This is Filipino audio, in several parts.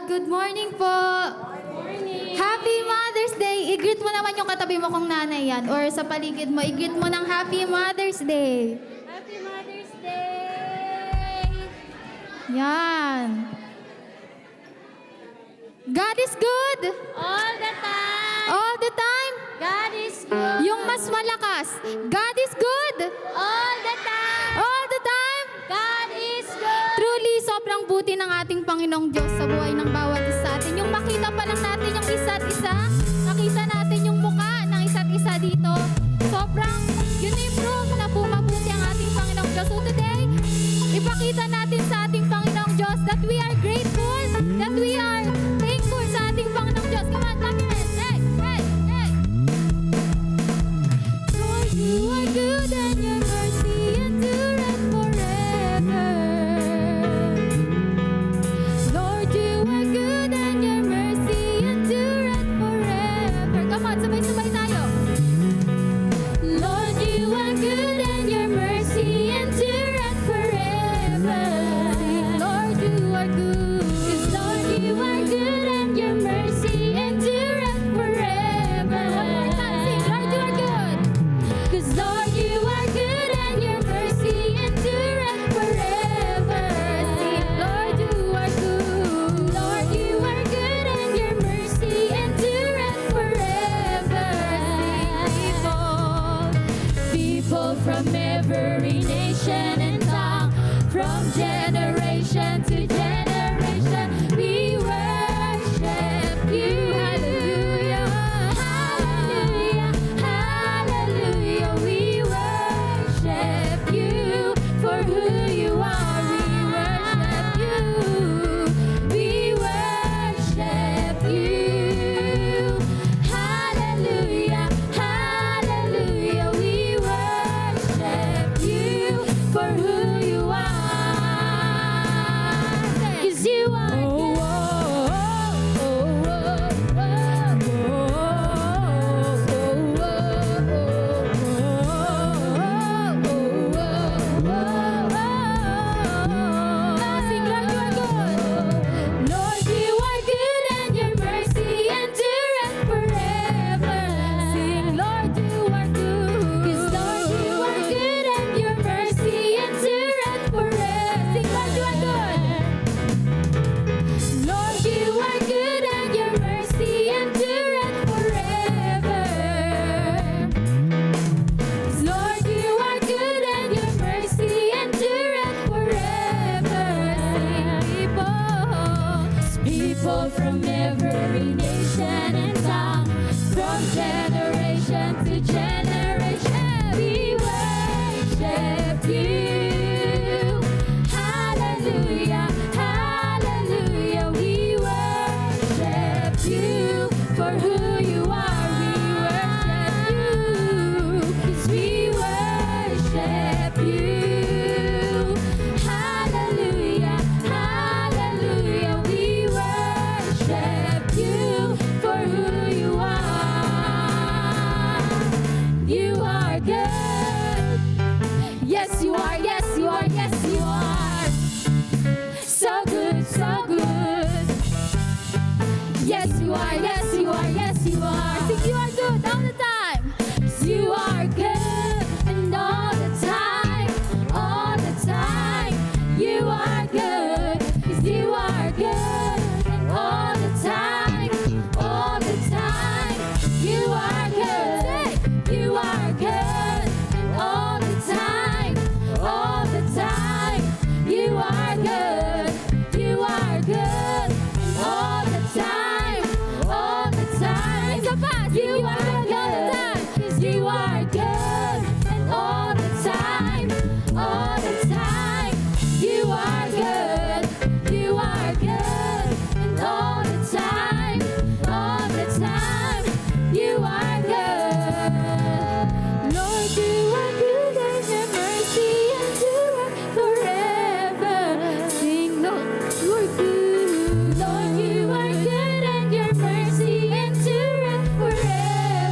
Good morning po. Morning. Happy Mother's Day. I-greet mo naman yung katabi mo kung nanay yan. Or sa paligid mo, i-greet mo ng Happy Mother's Day. Happy Mother's Day! Yan. God is good. All the time! All the time. God is good! Yung mas malakas. God is good. All the time! All the time. God is good! Truly, sobrang buti ng ating Panginoong Diyos sa buhay ng bawat isa sa atin. Yung makita pa lang natin yung isa't isa, nakita natin yung mukha ng isa't isa dito. Sobrang yun yung proof na bumabuti ang ating Panginoong Diyos. So today, ipakita natin sa ating Panginoong Diyos that we are grateful, that we are thankful sa ating Panginoong Diyos. Come on, clap your hands. Hey, hey, hey! For you are good and your mercy endureth forever. Lord, you are good and your mercy endureth forever. Come on, sabay-sabay tayo. Lord, you are good and your mercy endureth forever. Lord, you are good. 'Cause Lord, you are good and your mercy endureth forever. One more time, sing, Lord, you are good. 'Cause Lord, you are good and your mercy endureth forever. Sing, Lord, you are good. Lord, you are good and your mercy endureth forever. Sing, people from every nation and tongue, from generation to generation, we worship you. Hallelujah, hallelujah, hallelujah. We worship you for who you are. We worship you. Hallelujah, hallelujah. We worship you for who you are. 'Cause you are Sing, Lord, you are good. Lord, you are good and your mercy endureth forever. Sing, Lord, you are good. 'Cause Lord, you are good and your mercy endureth forever. Sing, Lord, you are good. Lord, you are good and your mercy endureth forever. Lord, you are good and your mercy endureth forever. People from every nation and tongue, from generation to generation, we worship you. Hallelujah, hallelujah. We worship you for who you are. We worship you. 'Cause we worship you. Hallelujah, hallelujah. We worship you for who you are. You are good. Yes, you are. Yes, you are. Yes, you are. So good, so good. Yes, you are. Yes, you are. Yes, you are. Sing, you are good all the time. 'Cause you are good and all the time. All the time. You are good. 'Cause you are good and all the time. All the time. You are good. You are good and all the time. All the time. You are good. You are good and all the time. All the time. Isa pa. You are good. 'Cause you are good and all the time. All the time. You are good. You are good and all the time. All the time. You are good. Lord, you are good and your mercy endureth forever. Sing, Lord, you are good. Lord, you are good and your mercy endureth forever.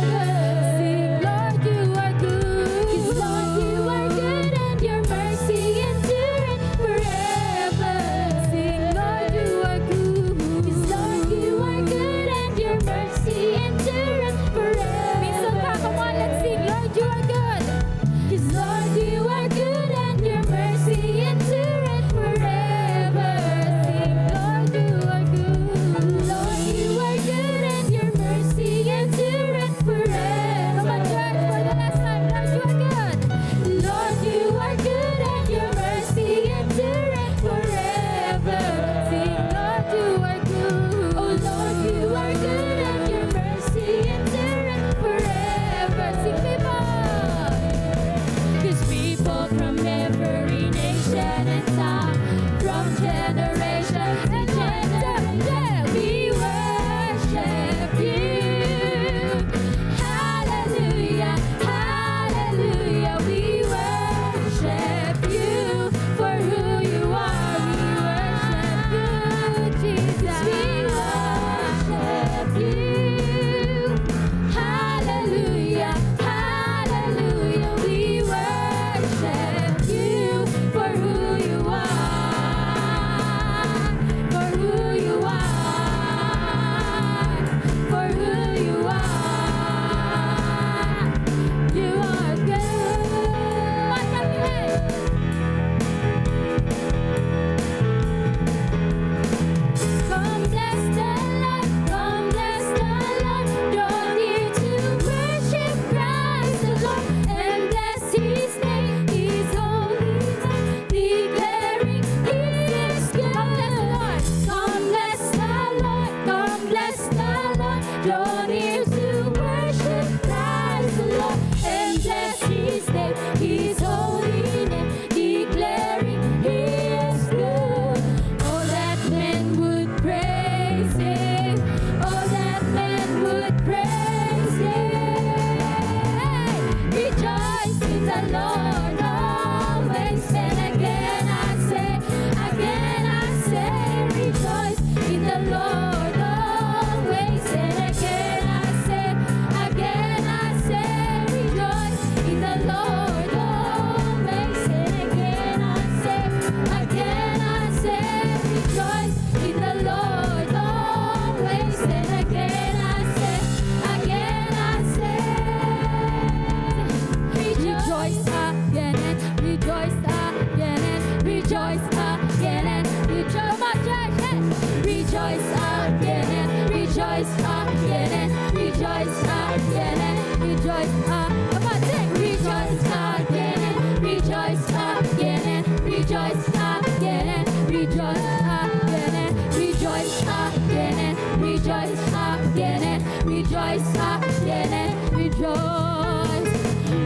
rejoice again, rejoice again, rejoice again. Come on, sing. Rejoice again, rejoice again, rejoice again, rejoice again, rejoice again, rejoice again, rejoice again, rejoice.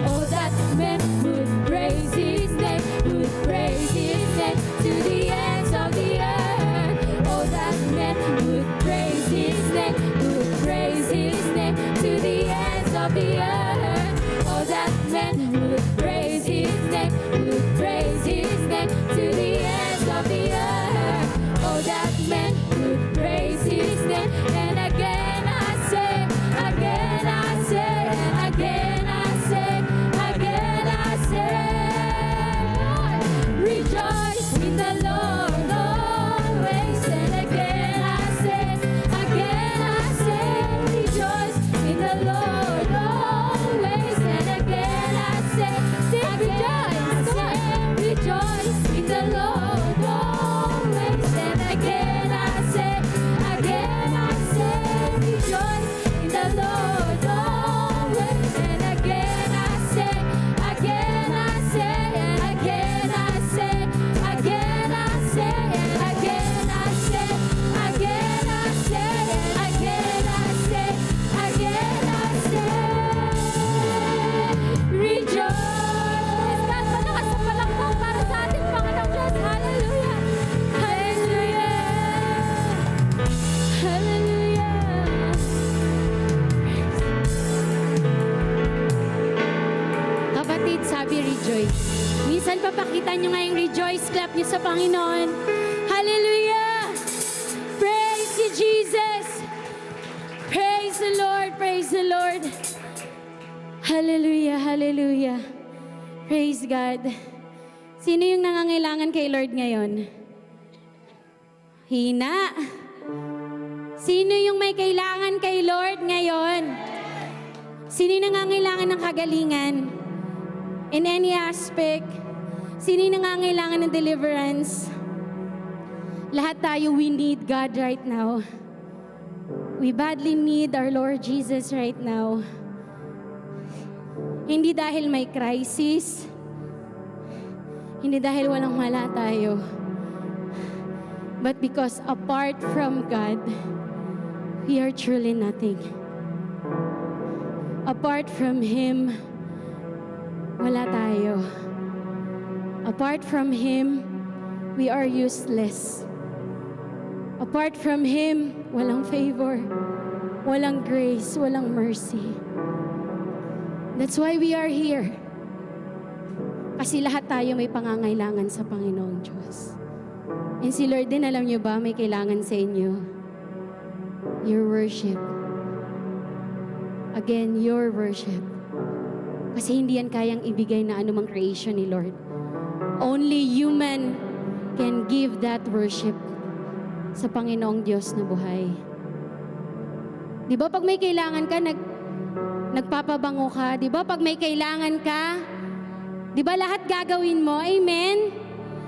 Oh, that man would praise his name, would praise his name to the ends of the earth. Oh, that man would praise his name, would praise his name to the ends of the earth. Oh, that man would praise his name, would praise his name to the ends of the earth. Oh, that man would praise his name. And again I say, again I say, and again I say, again I say, rejoice in the Lord always. And again I say, rejoice in the Lord always. And again I say, rejoice in the Lord always. And again I say, rejoice in the Lord always. And again I say, and again I say, and again I say, and again I say, and rejoice. God, malakas ang palakpak para sa ating Panginoong Diyos. Hallelujah! Hallelujah! Hallelujah! Kapatid, sabi rejoice. Minsan papakita nyo nga yung rejoice clap nyo sa Panginoon. Hallelujah! Praise you, Jesus! Praise the Lord! Praise the Lord! Hallelujah! Hallelujah! Praise God! Sino yung nangangailangan kay Lord ngayon? Hina! Sino yung may kailangan kay Lord ngayon? Sino yung nangangailangan ng kagalingan? In any aspect? Sino yung nangangailangan ng deliverance? Lahat tayo, we need God right now. We badly need our Lord Jesus right now. Hindi dahil may crisis, hindi dahil walang mala tayo, but because apart from God, we are truly nothing. Apart from Him, wala tayo. Apart from Him, we are useless. Apart from Him, walang favor, walang grace, walang mercy. That's why we are here. Kasi lahat tayo may pangangailangan sa Panginoong Diyos. And si Lord din, alam niyo ba, may kailangan sa inyo? Your worship. Again, your worship. Kasi hindi yan kayang ibigay na anumang creation ni Lord. Only human can give that worship sa Panginoong Diyos na buhay. Di ba pag may kailangan ka, nagpapabango ka? Di ba pag may kailangan ka, di ba lahat gagawin mo? Amen?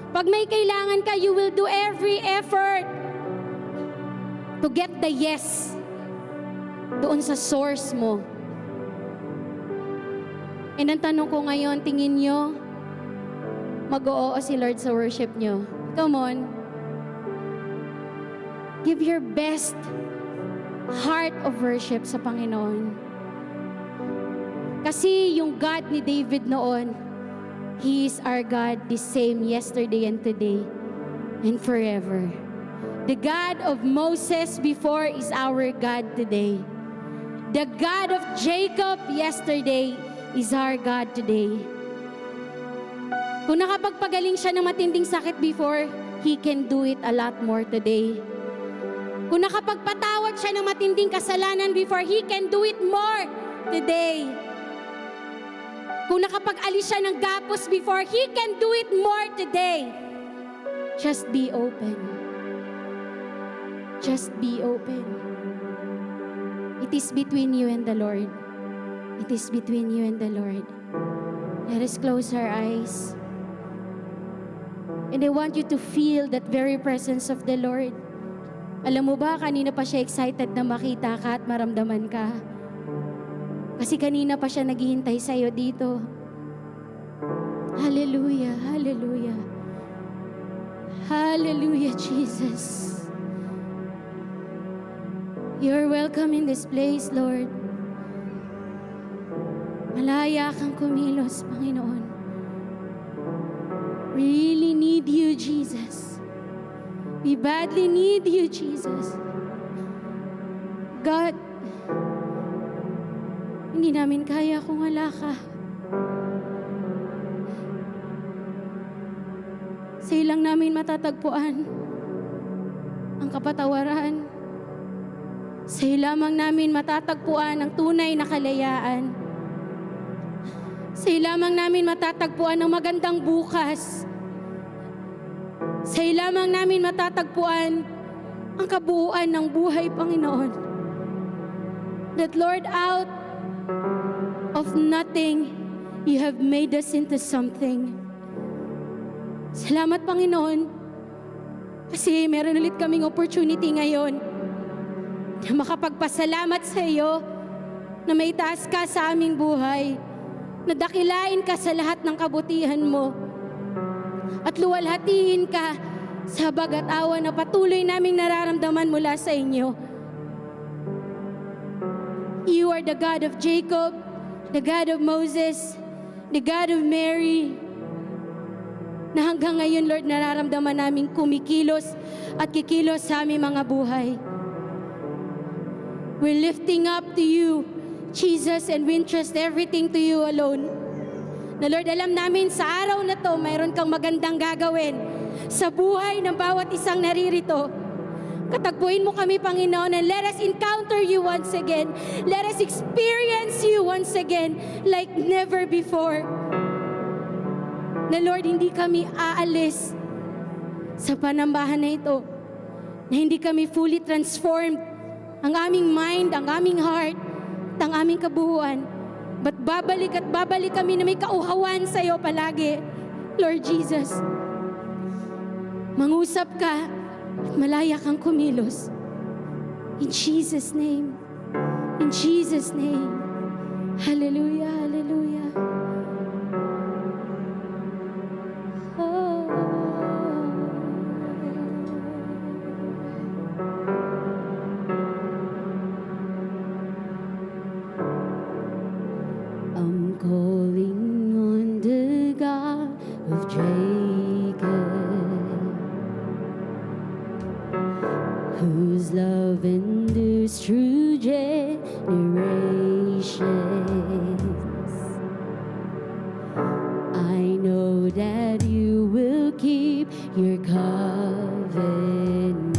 Pag may kailangan ka, you will do every effort to get the yes doon sa source mo. And ang tanong ko ngayon, tingin nyo, mag-oo si Lord sa worship nyo? Come on. Give your best heart of worship sa Panginoon. Kasi yung God ni David noon, He is our God, the same yesterday and today and forever. The God of Moses before is our God today. The God of Jacob yesterday is our God today. Kung nakapagpagaling siya ng matinding sakit before, He can do it a lot more today. Kung nakapagpatawad siya ng matinding kasalanan before, He can do it more today. Kung nakapag-alis siya ng gapos before, He can do it more today. Just be open. Just be open. It is between you and the Lord. It is between you and the Lord. Let us close our eyes. And I want you to feel that very presence of the Lord. Alam mo ba, kanina pa siya excited na makita ka at maramdaman ka. Kasi kanina pa siya naghihintay sa'yo dito. Hallelujah, hallelujah. Hallelujah, Jesus. You're welcome in this place, Lord. Malaya kang kumilos, Panginoon. Really need you, Jesus. We badly need you, Jesus. God, hindi namin kaya kung wala ka. Sa'yo lang namin matatagpuan ang kapatawaran. Sa'yo lamang namin matatagpuan ang tunay na kalayaan. Sa'yo lamang namin matatagpuan ang magandang bukas. Sa'yo lamang namin matatagpuan ang kabuuan ng buhay, Panginoon. That Lord, out of nothing, you have made us into something. Salamat, Panginoon, kasi meron ulit kaming opportunity ngayon na makapagpasalamat sa iyo na may taas ka sa aming buhay, na dakilain ka sa lahat ng kabutihan mo at luwalhatiin ka sa habag at awa na patuloy naming nararamdaman mula sa inyo. You are the God of Jacob, the God of Moses, the God of Mary, na hanggang ngayon, Lord, nararamdaman namin kumikilos at kikilos sa aming mga buhay. We're lifting up to you, Jesus, and we entrust everything to you alone. Na Lord, alam namin sa araw na to, mayroon kang magandang gagawin sa buhay ng bawat isang naririto. Katagpuin mo kami, Panginoon, and let us encounter you once again. Let us experience you once again like never before. Na Lord, hindi kami aalis sa panambahan na ito, na hindi kami fully transformed, ang aming mind, ang aming heart, at ang aming kabuuan. But babalik at babalik kami na may kauhawan sa iyo palagi, Lord Jesus. Mangusap ka at malaya kang kumilos. In Jesus' name. In Jesus' name. Hallelujah, hallelujah. I'm calling on the God of Jacob, whose love endures through generations. I know that you will keep your covenant.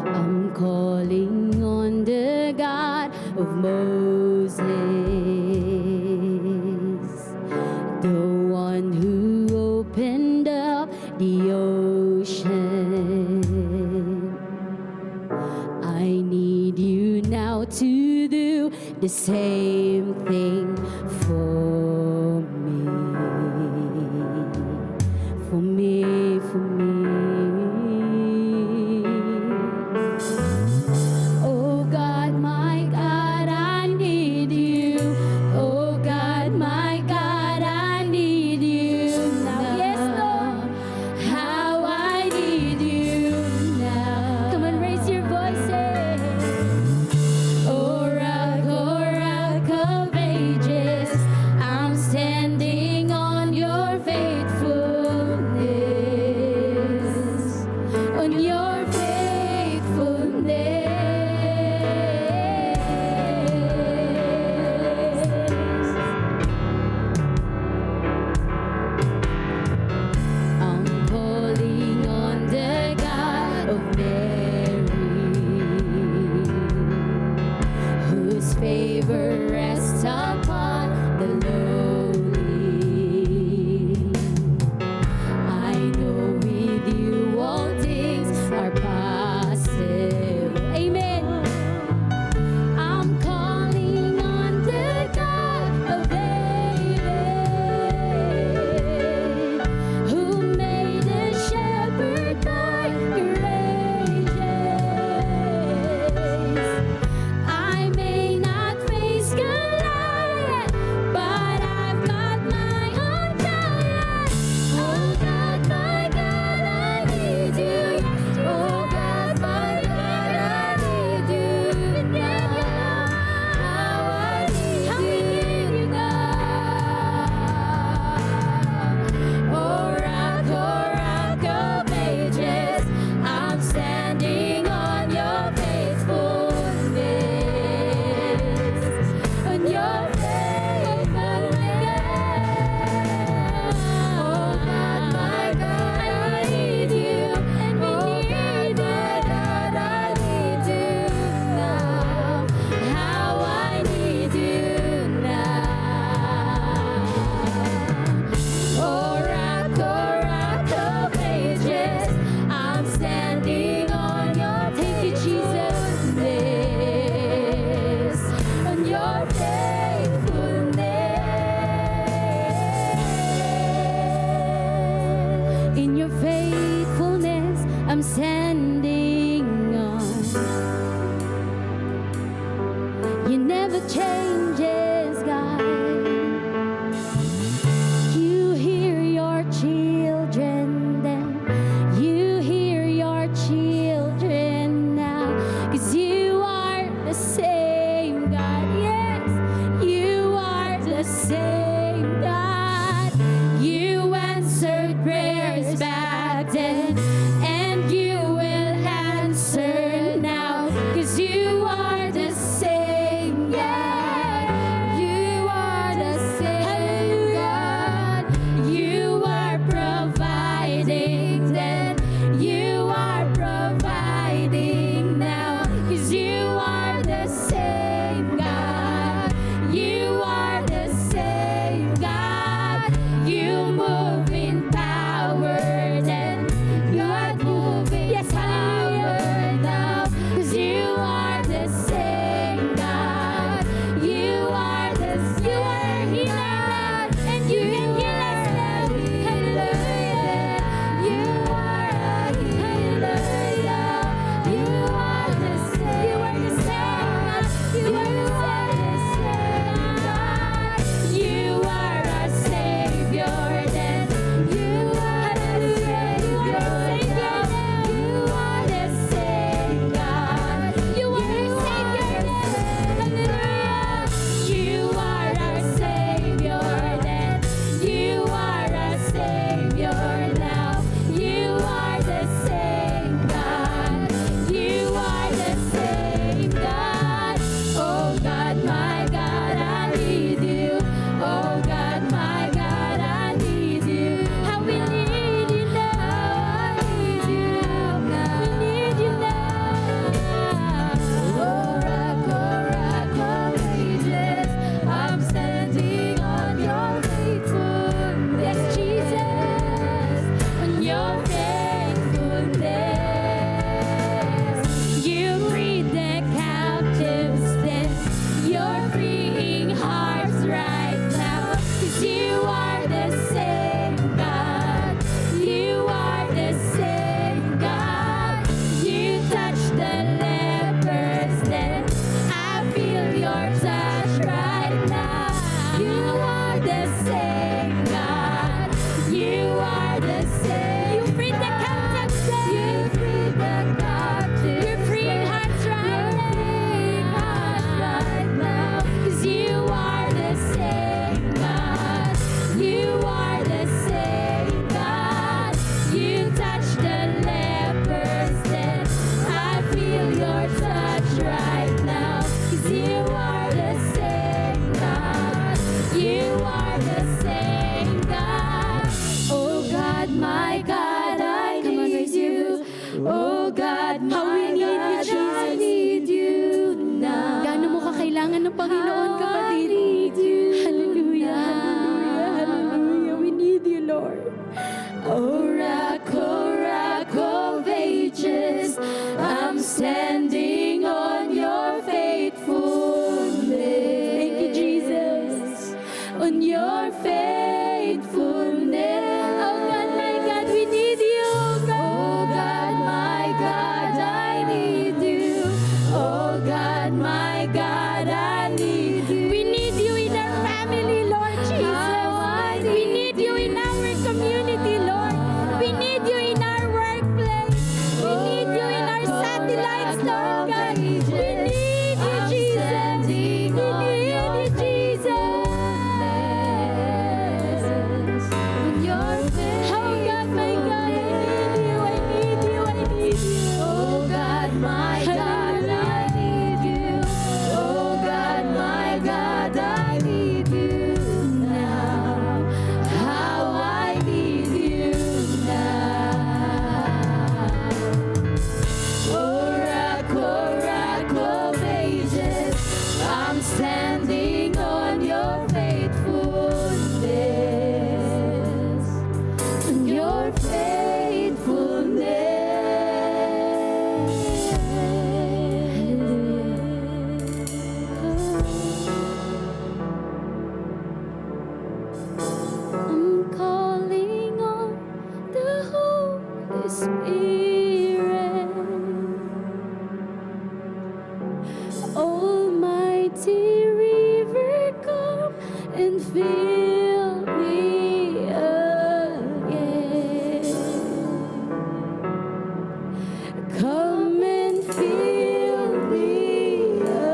I'm calling on the God of Moses, the one who opened up the ocean. I need you now to do the same thing for me, for me, for me. Oh God, my God, I need you. Oh God, my God, I need you now. Yes, Lord, how I need you now. Come on, raise your voices. Oh rock of ages, I'm standing on your faithfulness, on your faithfulness. I'm calling on the God of Mary, whose favor rests upon the lowly. I know with you all things are possible. Amen. I'm calling on the God of David, who made the shepherd boy great. You never changes, God. You hear your children then. You hear your children now. 'Cause you are the same God. Yes, you are the same God. You answered prayers back then, and you will answer now. 'Cause you are the same God. You are the same God. You are providing then. You are providing now. 'Cause you are the same God. You are the same God. You move in power then. God move in power now. 'Cause you are the same God. You are the you are a healer and you can heal us now. Hallelujah. You are a healer now. You are the same. You are the same God. You are the same God. You are our Savior then. You are the Savior now. You are the same God. You are our Savior then. Hallelujah. You are our Savior then. You are our Savior now. You are the same God. You are the same God. Oh God, my God, I need you. Oh God, my God, I need you. How we need you now. I need you now. We need you now. Oh rock, of ages, I'm standing on your faithfulness. Yes, Jesus, on your faithfulness. You freed the captives then. You're freeing hearts right now. 'Cause you are the same God. You are the same God. You touch the lepers then. I feel your touch right now. You are the same God. You are the same. You freed the captives then. You freed the captives. You're freeing hearts right now. 'Cause you are the same God. You are the same God. You touch the lepers then. I feel your touch right now. 'Cause you are the same God. You are the same God. Oh God, my God, I need you. Oh God, my God, I need you now. Gaano mo kakailangan ng Panginoon, kapatid? Hallelujah, hallelujah, hallelujah. We need you, Lord. Oh rock of ages, I'm standing on your faithfulness. Thank you, Jesus. On your faithfulness. Oh God, my God, we need you, God. Oh God, my God, I need you. Oh God, my God, I need you. We need you in our family, Lord Jesus. We need you in our community, Lord. We need you in our workplace. We need you in our satellites, Lord God. We need you, Jesus. We need you, Jesus. On your face. Oh God, my God, I need you. I need you. I need you. Oh God, my God, I need you. Oh God, my God, I need you now. How I need you now. Oh rock of ages, I'm standing on your faithfulness. On your faithfulness. I'm calling on the Holy Spirit. All my mighty river, come and fill me again. Come and fill me again.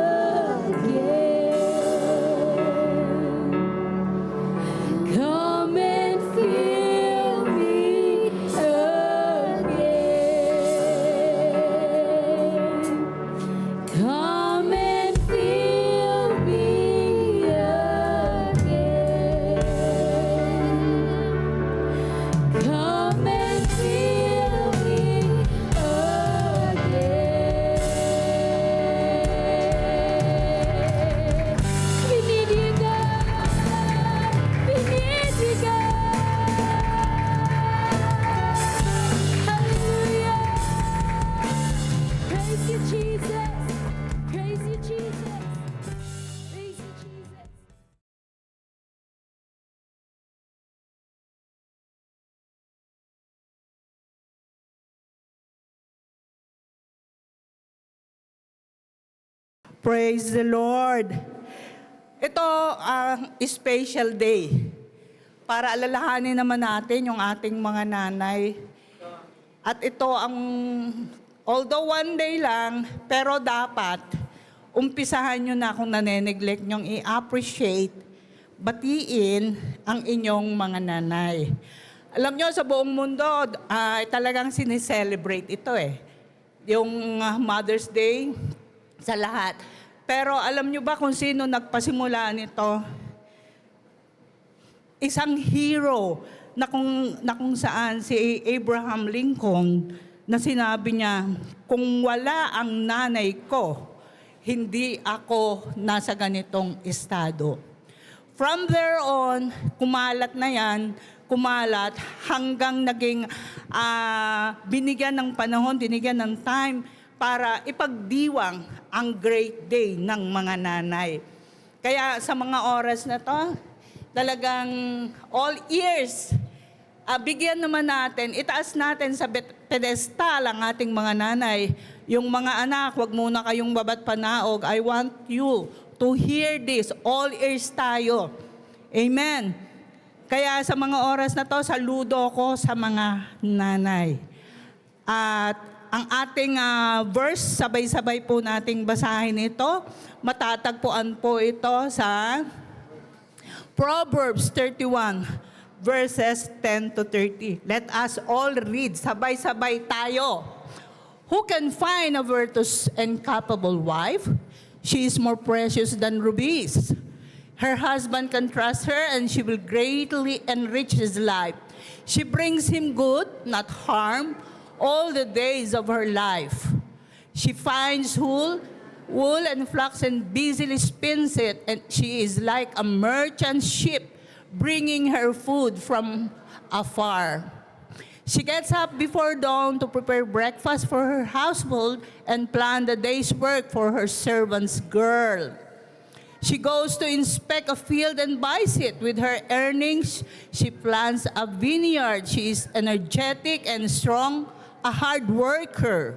Come and fill me again. Come and fill me again. Come and fill me again. We need you, God. We need you, God. Hallelujah. Praise you, Jesus. Praise you, Jesus. Praise you, Jesus. Praise the Lord. Ito ang special day para alalahanin naman natin yung ating mga nanay. At ito ang, although one day lang, pero dapat umpisahan nyo na kung naneneglect nyong i-appreciate, batiin ang inyong mga nanay. Alam nyo, sa buong mundo, talagang sineselebrate ito eh. Yung Mother's Day, sa lahat. Pero alam nyo ba kung sino nagpasimula nito? Isang hero na kung saan si Abraham Lincoln na sinabi niya, kung wala ang nanay ko, hindi ako nasa ganitong estado. From there on, kumalat na yan, kumalat hanggang naging binigyan ng panahon, binigyan ng time para ipagdiwang ang great day ng mga nanay. Kaya sa mga oras na to, talagang all ears, bigyan naman natin, itaas natin sa pedestal ang ating mga nanay. Yung mga anak, wag muna kayong babat panaog. I want you to hear this. All ears tayo. Amen. Kaya sa mga oras na to, saludo ko sa mga nanay. At ang ating verse, sabay-sabay po nating basahin ito. Matatagpuan po ito sa Proverbs 31, verses 10 to 30. Let us all read, sabay-sabay tayo. Who can find a virtuous and capable wife? She is more precious than rubies. Her husband can trust her, and she will greatly enrich his life. She brings him good, not harm, all the days of her life. She finds wool and flax and busily spins it, and she is like a merchant ship bringing her food from afar. She gets up before dawn to prepare breakfast for her household and plan the day's work for her servant's girl. She goes to inspect a field and buys it. With her earnings, she plants a vineyard. She is energetic and strong, a hard worker.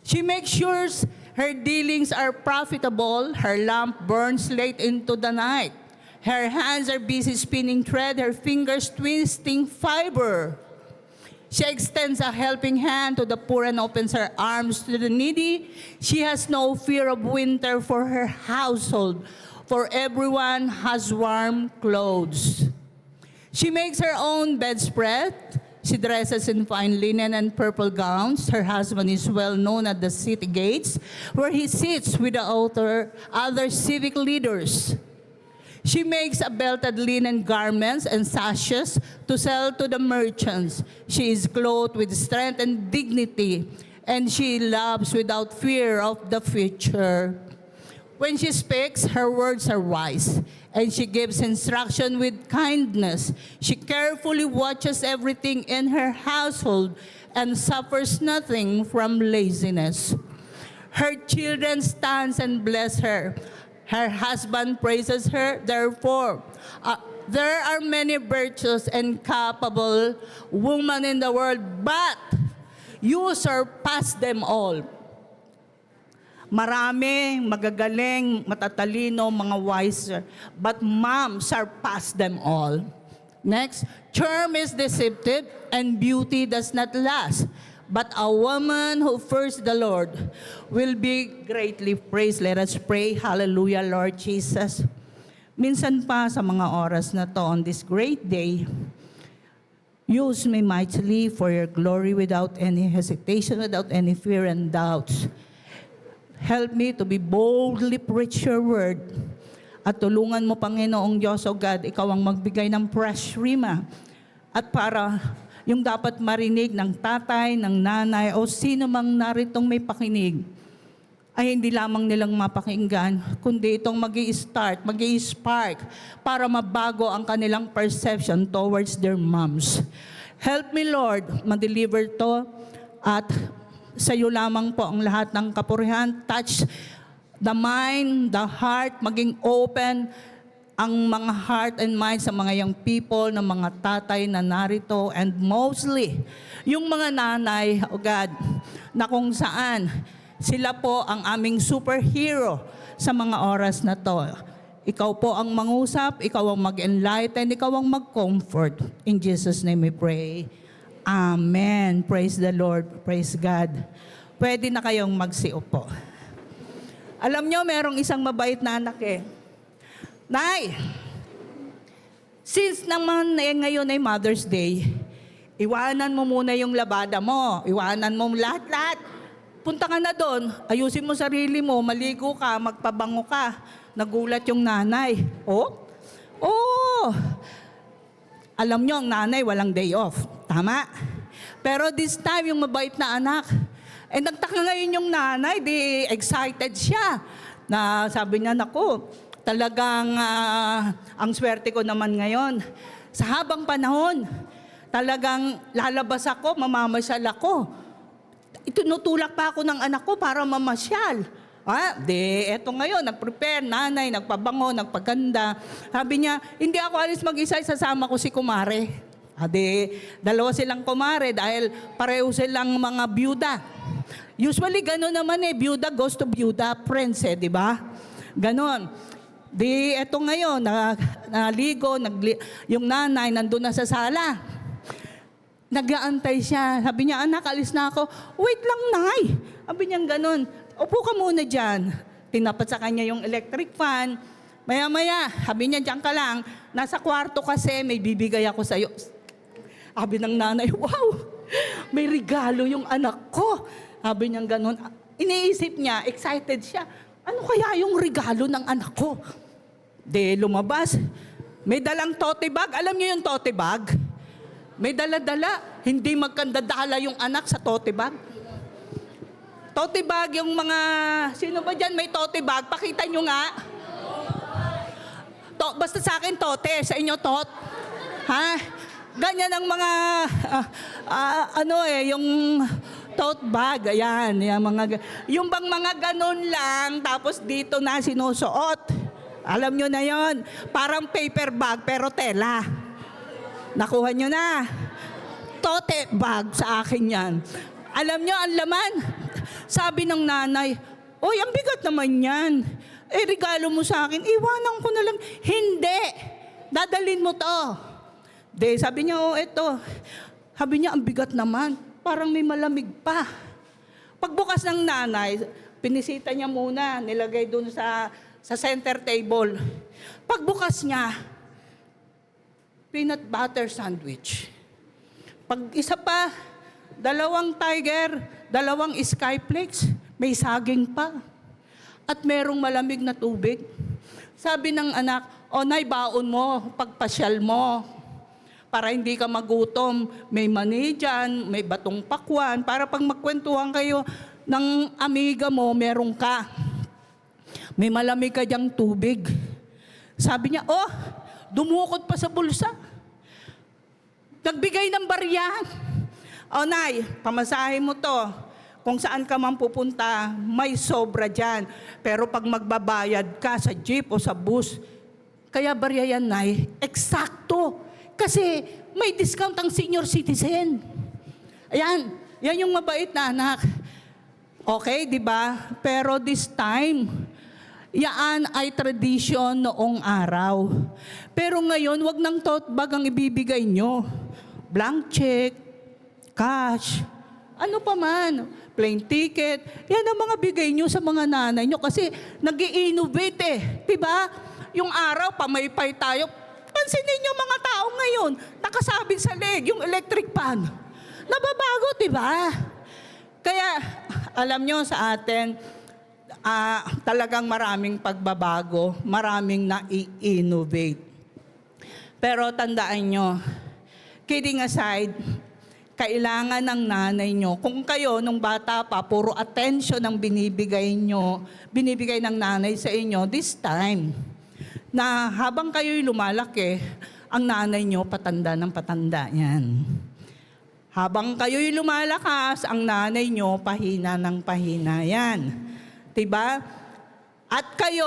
She makes sure her dealings are profitable. Her lamp burns late into the night. Her hands are busy spinning thread, her fingers twisting fiber. She extends a helping hand to the poor and opens her arms to the needy. She has no fear of winter for her household, for everyone has warm clothes. She makes her own bedspread. She dresses in fine linen and purple gowns. Her husband is well known at the city gates, where he sits with the other civic leaders. She makes belted linen garments and sashes to sell to the merchants. She is clothed with strength and dignity, and she loves without fear of the future. When she speaks, her words are wise, and she gives instruction with kindness. She carefully watches everything in her household and suffers nothing from laziness. Her children stand and bless her. Her husband praises her. Therefore, there are many virtuous and capable women in the world, but you surpass them all. Marami, magagaling, matatalino, mga wiser. But moms surpass them all. Next, charm is deceptive and beauty does not last. But a woman who fears the Lord will be greatly praised. Let us pray. Hallelujah, Lord Jesus. Minsan pa sa mga oras na to, on this great day, use me mightily for your glory without any hesitation, without any fear and doubts. Help me to be boldly preach your word. At tulungan mo, Panginoong Diyos, O God, ikaw ang magbigay ng fresh rhema. At para yung dapat marinig ng tatay, ng nanay, o sino mang naritong may pakinig, ay hindi lamang nilang mapakinggan, kundi itong mag-i-start, mag-i-spark para mabago ang kanilang perception towards their moms. Help me, Lord, ma-deliver to at sa iyo lamang po ang lahat ng kapurihan. Touch the mind, the heart, maging open ang mga heart and mind sa mga young people, ng mga tatay na narito, and mostly, yung mga nanay, O God, na kung saan sila po ang aming superhero sa mga oras na to. Ikaw po ang mangusap, ikaw ang mag-enlighten, ikaw ang mag-comfort. In Jesus' name we pray. Amen. Praise the Lord. Praise God. Pwede na kayong magsiupo. Alam nyo, merong isang mabait na anak eh. Nay, since naman ngayon ay Mother's Day, iwanan mo muna yung labada mo. Iwanan mo lahat-lahat. Punta ka na doon, ayusin mo sarili mo, maligo ka, magpabango ka. Nagulat yung nanay. Oh? Alam nyo, ang nanay walang day off. Tama? Pero this time, yung mabait na anak, nagtaka ngayon yung nanay, di excited siya. Na sabi niya, naku, talagang ang swerte ko naman ngayon. Sa habang panahon, talagang lalabas ako, mamamasyal ako. Itinutulak pa ako ng anak ko para mamasyal. Eto ngayon, nag-prepare, nanay, nagpabango, nagpaganda. Sabi niya, hindi ako alis mag-isa, sasama ko si kumare. Dalawa silang kumare dahil pareho silang mga byuda. Usually, gano'n naman byuda goes to byuda, friends di ba? Ganon. Eto ngayon, naligo, yung nanay nandun na sa sala. Nag-aantay siya. Sabi niya, anak, alis na ako. Wait lang, nay. Sabi niya ganon. Upo ka muna dyan. Tinapat sa kanya yung electric fan. Maya-maya, sabi niya, dyan ka lang. Nasa kwarto kasi, may bibigay ako sa'yo. Sabi ng nanay, wow, may regalo yung anak ko. Sabi niya ganon. Iniisip niya, excited siya. Ano kaya yung regalo ng anak ko? Lumabas. May dalang tote bag. Alam niyo yung tote bag? May dala-dala. Hindi magkandadala yung anak sa tote bag. Tote bag, yung mga... Sino ba dyan may tote bag? Pakita nyo nga. Basta sa akin tote. Sa inyo tot. Ha? Ganyan ang mga... yung... tote bag, ayan, yung bang mga ganun lang, tapos dito na sinusuot. Alam nyo na yon, parang paper bag pero tela. Nakuha nyo na. Tote bag sa akin yan. Alam nyo, ang laman. Sabi ng nanay, oy, ang bigat naman yan. Regalo mo sa akin, iwanan ko na lang. Hindi, dadalhin mo to. Sabi niya, eto. Sabi niya, ang bigat naman. Parang may malamig pa. Pagbukas ng nanay, pinisita niya muna, nilagay doon sa center table. Pagbukas niya, peanut butter sandwich. Pag isa pa, 2 tiger, 2 skyflakes, may saging pa. At merong malamig na tubig. Sabi ng anak, nay, baon mo, pagpasyal mo. Para hindi ka magutom, may mani dyan, may batong pakwan, para pag magkwentuhan kayo ng amiga mo, meron ka. May malamig ka dyang tubig. Sabi niya, dumukot pa sa bulsa. Nagbigay ng barya. Nay, pamasahe mo to. Kung saan ka man pupunta, may sobra dyan. Pero pag magbabayad ka sa jeep o sa bus, kaya barya yan, nay, eksakto. Kasi may discount ang senior citizen. Ayan, yan yung mabait na anak. Okay, di ba? Pero this time, yaan ay tradition noong araw. Pero ngayon, wag nang tote bag ang ibibigay nyo. Blank check, cash, ano pa man, plane ticket. Yan ang mga bigay nyo sa mga nanay nyo kasi nag-i-innovate eh. Diba? Yung araw, pamaypay tayo. Pansinin nyo mga tao ngayon, nakasabit sa leg, yung electric pan. Nababago, diba? Kaya, alam nyo sa atin, talagang maraming pagbabago, maraming na-innovate. Pero tandaan nyo, kidding aside, kailangan ng nanay nyo, kung kayo nung bata pa, puro attention ang binibigay ng nanay sa inyo, this time, na habang kayo'y lumalaki, ang nanay nyo patanda ng patanda yan. Habang kayo'y lumalakas, ang nanay nyo pahina ng pahina yan. Diba? At kayo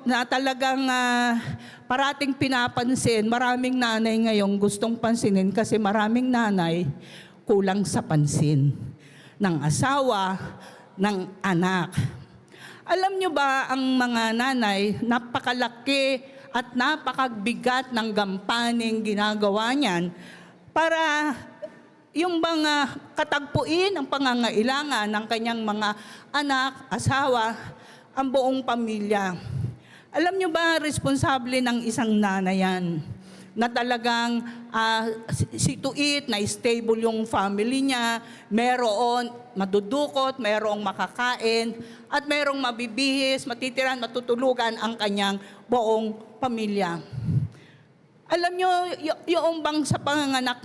na talagang parating pinapansin, maraming nanay ngayong gustong pansinin kasi maraming nanay kulang sa pansin ng asawa, ng anak. Alam nyo ba ang mga nanay, napakalaki at napakabigat ng gampaning ginagawa niyan para yung mga katagpuin ang pangangailangan ng kanyang mga anak, asawa, ang buong pamilya. Alam nyo ba, responsable ng isang nanay yan na talagang situit, na stable yung family niya, meron madudukot, merong makakain, at merong mabibihis, matitiran, matutulugan ang kanyang buong pamilya. Alam nyo, yung bang sa panganganak,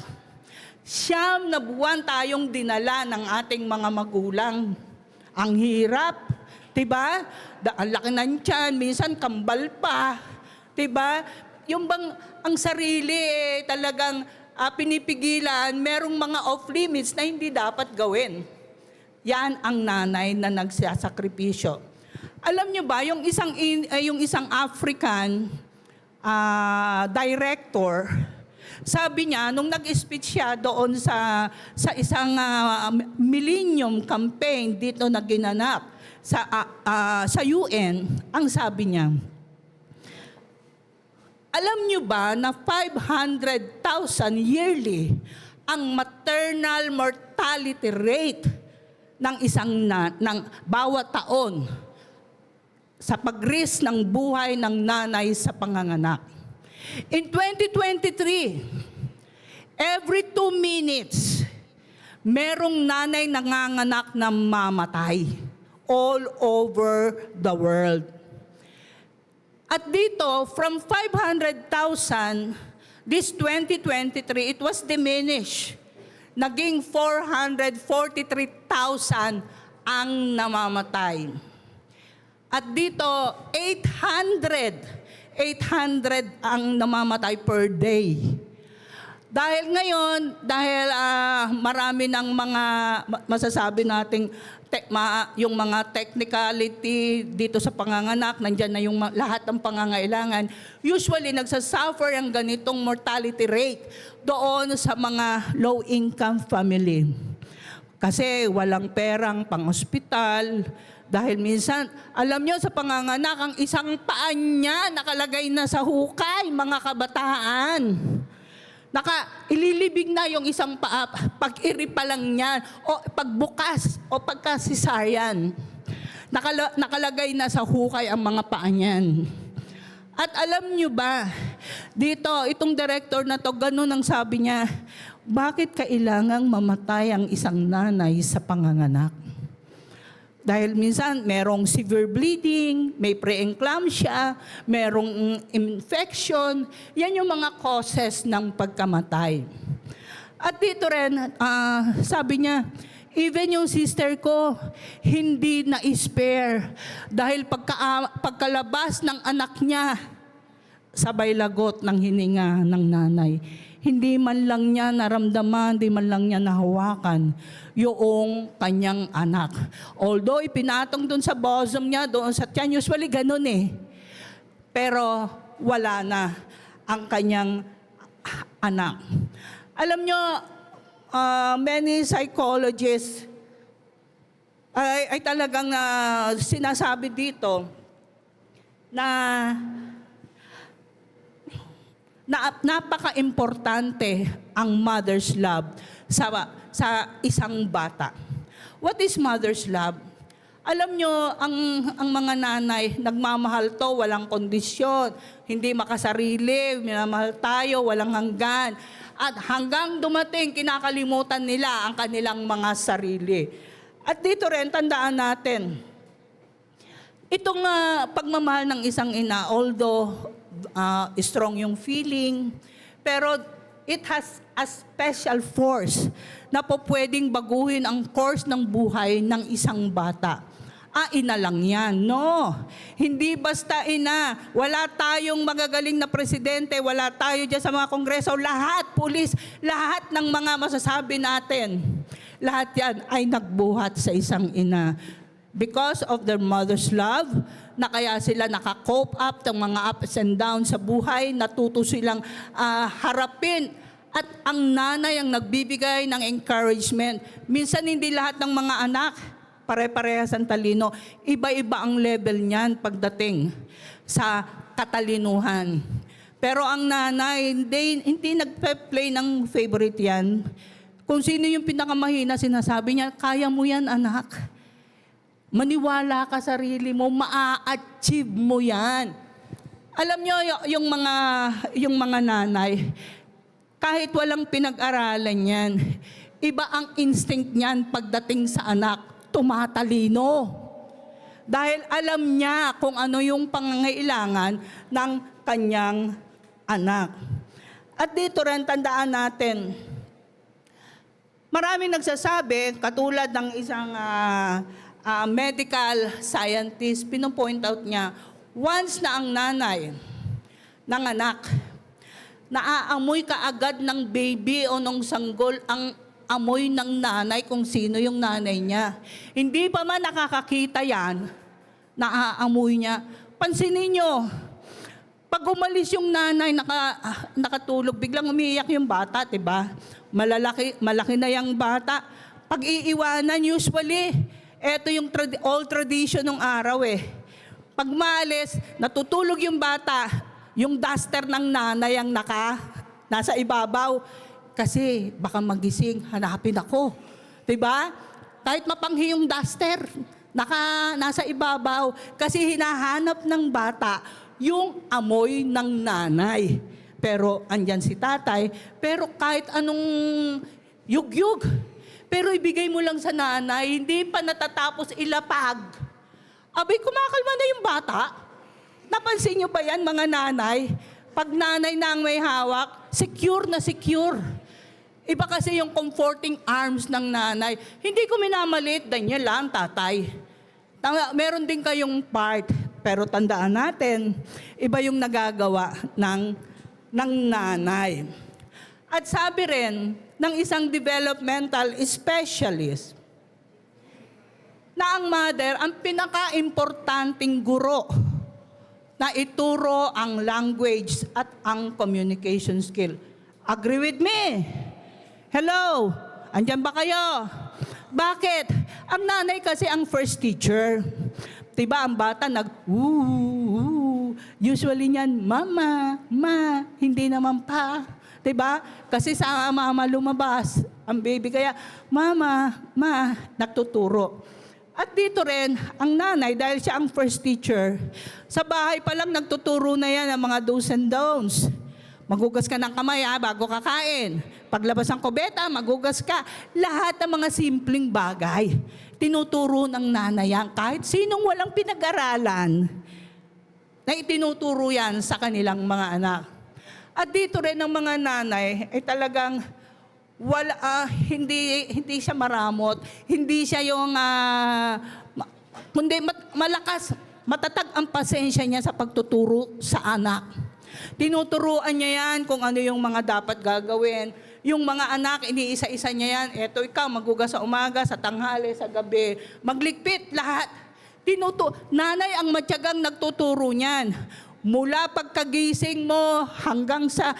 9 na buwan tayong dinala ng ating mga magulang. Ang hirap, diba? Ang laki ng tiyan, minsan kambal pa, diba? Yung bang ang sarili talagang pinipigilan, merong mga off-limits na hindi dapat gawin. Yan ang nanay na nagsasakripisyo. Alam nyo ba, yung isang African director, sabi niya, nung nag-speech siya doon sa isang millennium campaign dito na ginanap sa UN, ang sabi niya, alam niyo ba na 500,000 yearly ang maternal mortality rate ng ng bawat taon sa pag-risk ng buhay ng nanay sa panganganak. In 2023, every 2 minutes, merong nanay nanganganak na mamatay all over the world. At dito, from 500,000, this 2023, it was diminished. Naging 443,000 ang namamatay. At dito, 800 ang namamatay per day. Dahil ngayon, marami ng mga masasabi nating yung mga technicality dito sa panganganak, nandyan na yung lahat ng pangangailangan. Usually, nagsasuffer ang ganitong mortality rate doon sa mga low-income family. Kasi walang perang pang-ospital. Dahil minsan, alam nyo sa panganganak, ang isang paan niya nakalagay na sa hukay, mga kabataan. Ililibing na yung isang paa, pag-iri pa lang niya, o pagbukas, o pagka-cesarean. Nakalagay na sa hukay ang mga paa niyan. At alam nyo ba, dito, itong director na to, ganun ang sabi niya, bakit kailangang mamatay ang isang nanay sa panganganak? Dahil minsan, merong severe bleeding, may preeclampsia, merong infection. Yan yung mga causes ng pagkamatay. At dito rin, sabi niya, even yung sister ko, hindi na-spare. Dahil pagkalabas ng anak niya, sabay lagot ng hininga ng nanay. Hindi man lang niya naramdaman, hindi man lang niya nahawakan yung kanyang anak. Although ipinatong doon sa bosom niya, doon sa tiyan, usually ganun eh. Pero wala na ang kanyang anak. Alam nyo, many psychologists ay talagang sinasabi dito na napaka-importante ang mother's love sa isang bata. What is mother's love? Alam nyo, ang mga nanay, nagmamahal to, walang kondisyon, hindi makasarili, minamahal tayo, walang hanggan. At hanggang dumating, kinakalimutan nila ang kanilang mga sarili. At dito rin, tandaan natin, itong pagmamahal ng isang ina, although strong yung feeling, pero it has a special force na po pwedeng baguhin ang course ng buhay ng isang bata. Ina lang yan. No. Hindi basta ina. Wala tayong magagaling na presidente, wala tayo dyan sa mga kongreso, lahat, pulis, lahat ng mga masasabi natin. Lahat yan ay nagbuhat sa isang ina. Because of their mother's love, na kaya sila naka-cope up ng mga ups and downs sa buhay, natuto silang harapin. At ang nanay ang nagbibigay ng encouragement. Minsan hindi lahat ng mga anak pare-parehas ang talino. Iba-iba ang level niyan pagdating sa katalinuhan. Pero ang nanay, hindi nagpe-play ng favorite yan. Kung sino yung pinakamahina, sinasabi niya, kaya mo yan, anak. Maniwala ka sarili mo, maa-achieve mo yan. Alam nyo, yung mga nanay, kahit walang pinag-aralan yan, iba ang instinct niyan pagdating sa anak, tumatalino. Dahil alam niya kung ano yung pangangailangan ng kanyang anak. At dito rin tandaan natin, maraming nagsasabi, katulad ng isang medical scientist, pinopoint out niya, once na ang nanay ng anak, naaamoy kaagad ng baby o ng sanggol ang amoy ng nanay kung sino yung nanay niya. Hindi pa man nakakakita yan, naaamoy niya. Pansinin niyo, pag umalis yung nanay, nakatulog, biglang umiiyak yung bata, diba? Malaki na yung bata. Pag iiwanan, usually, eto yung old tradition ng araw eh. Pag maalis, natutulog yung bata, yung duster ng nanay ang nasa ibabaw. Kasi baka magising, hanapin ako. Diba? Kahit mapanghi yung duster, nasa ibabaw. Kasi hinahanap ng bata yung amoy ng nanay. Pero andyan si tatay. Pero kahit anong yugyug, pero ibigay mo lang sa nanay, hindi pa natatapos ilapag. Abay, kumakalma na yung bata. Napansin nyo ba yan, mga nanay? Pag nanay na ang may hawak, secure na secure. Iba kasi yung comforting arms ng nanay. Hindi ko minamalit, Daniel lang, tatay. Meron din kayong part, pero tandaan natin, iba yung nagagawa ng nanay. At sabi rin ng isang developmental specialist, na ang mother ang pinaka-importanting guro na ituro ang language at ang communication skill. Agree with me? Hello? Andyan ba kayo? Bakit? Ang nanay kasi ang first teacher. Diba ang bata usually niyan, mama, ma, hindi naman pa. Diba? Kasi sa mama lumabas ang baby. Kaya, mama, ma, nagtuturo. At dito rin, ang nanay, dahil siya ang first teacher, sa bahay pa lang nagtuturo na yan ang mga do's and don'ts. Magugas ka ng kamay bago kakain. Paglabas ng kubeta, magugas ka. Lahat ng mga simpleng bagay, tinuturo ng nanay yan. Kahit sinong walang pinag-aralan, na itinuturo yan sa kanilang mga anak. At dito rin ng mga nanay, ay talagang hindi siya maramot, hindi siya yung kundi malakas, matatag ang pasensya niya sa pagtuturo sa anak. Tinuturuan niya yan kung ano yung mga dapat gagawin. Yung mga anak, iniisa-isa niya yan. Eto ikaw, magugas sa umaga, sa tanghali, sa gabi. Magligpit, lahat. Nanay ang matyagang nagtuturo niyan. Mula pagkagising mo hanggang sa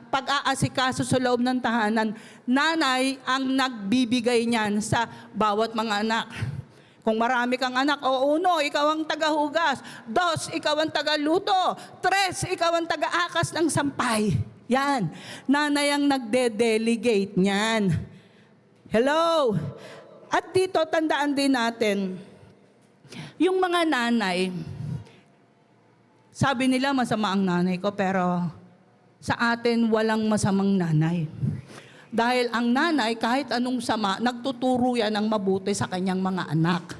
pag-aasikaso sa loob ng tahanan. Nanay ang nagbibigay niyan sa bawat mga anak. Kung marami kang anak, o uno, ikaw ang tagahugas. Dos, ikaw ang tagaluto. Tres, ikaw ang tagaakas ng sampay. Yan. Nanay ang nagde-delegate niyan. Hello? At dito, tandaan din natin, yung mga nanay, sabi nila masama ang nanay ko, pero sa atin walang masamang nanay. Dahil ang nanay, kahit anong sama, nagtuturo yan ng mabuti sa kanyang mga anak.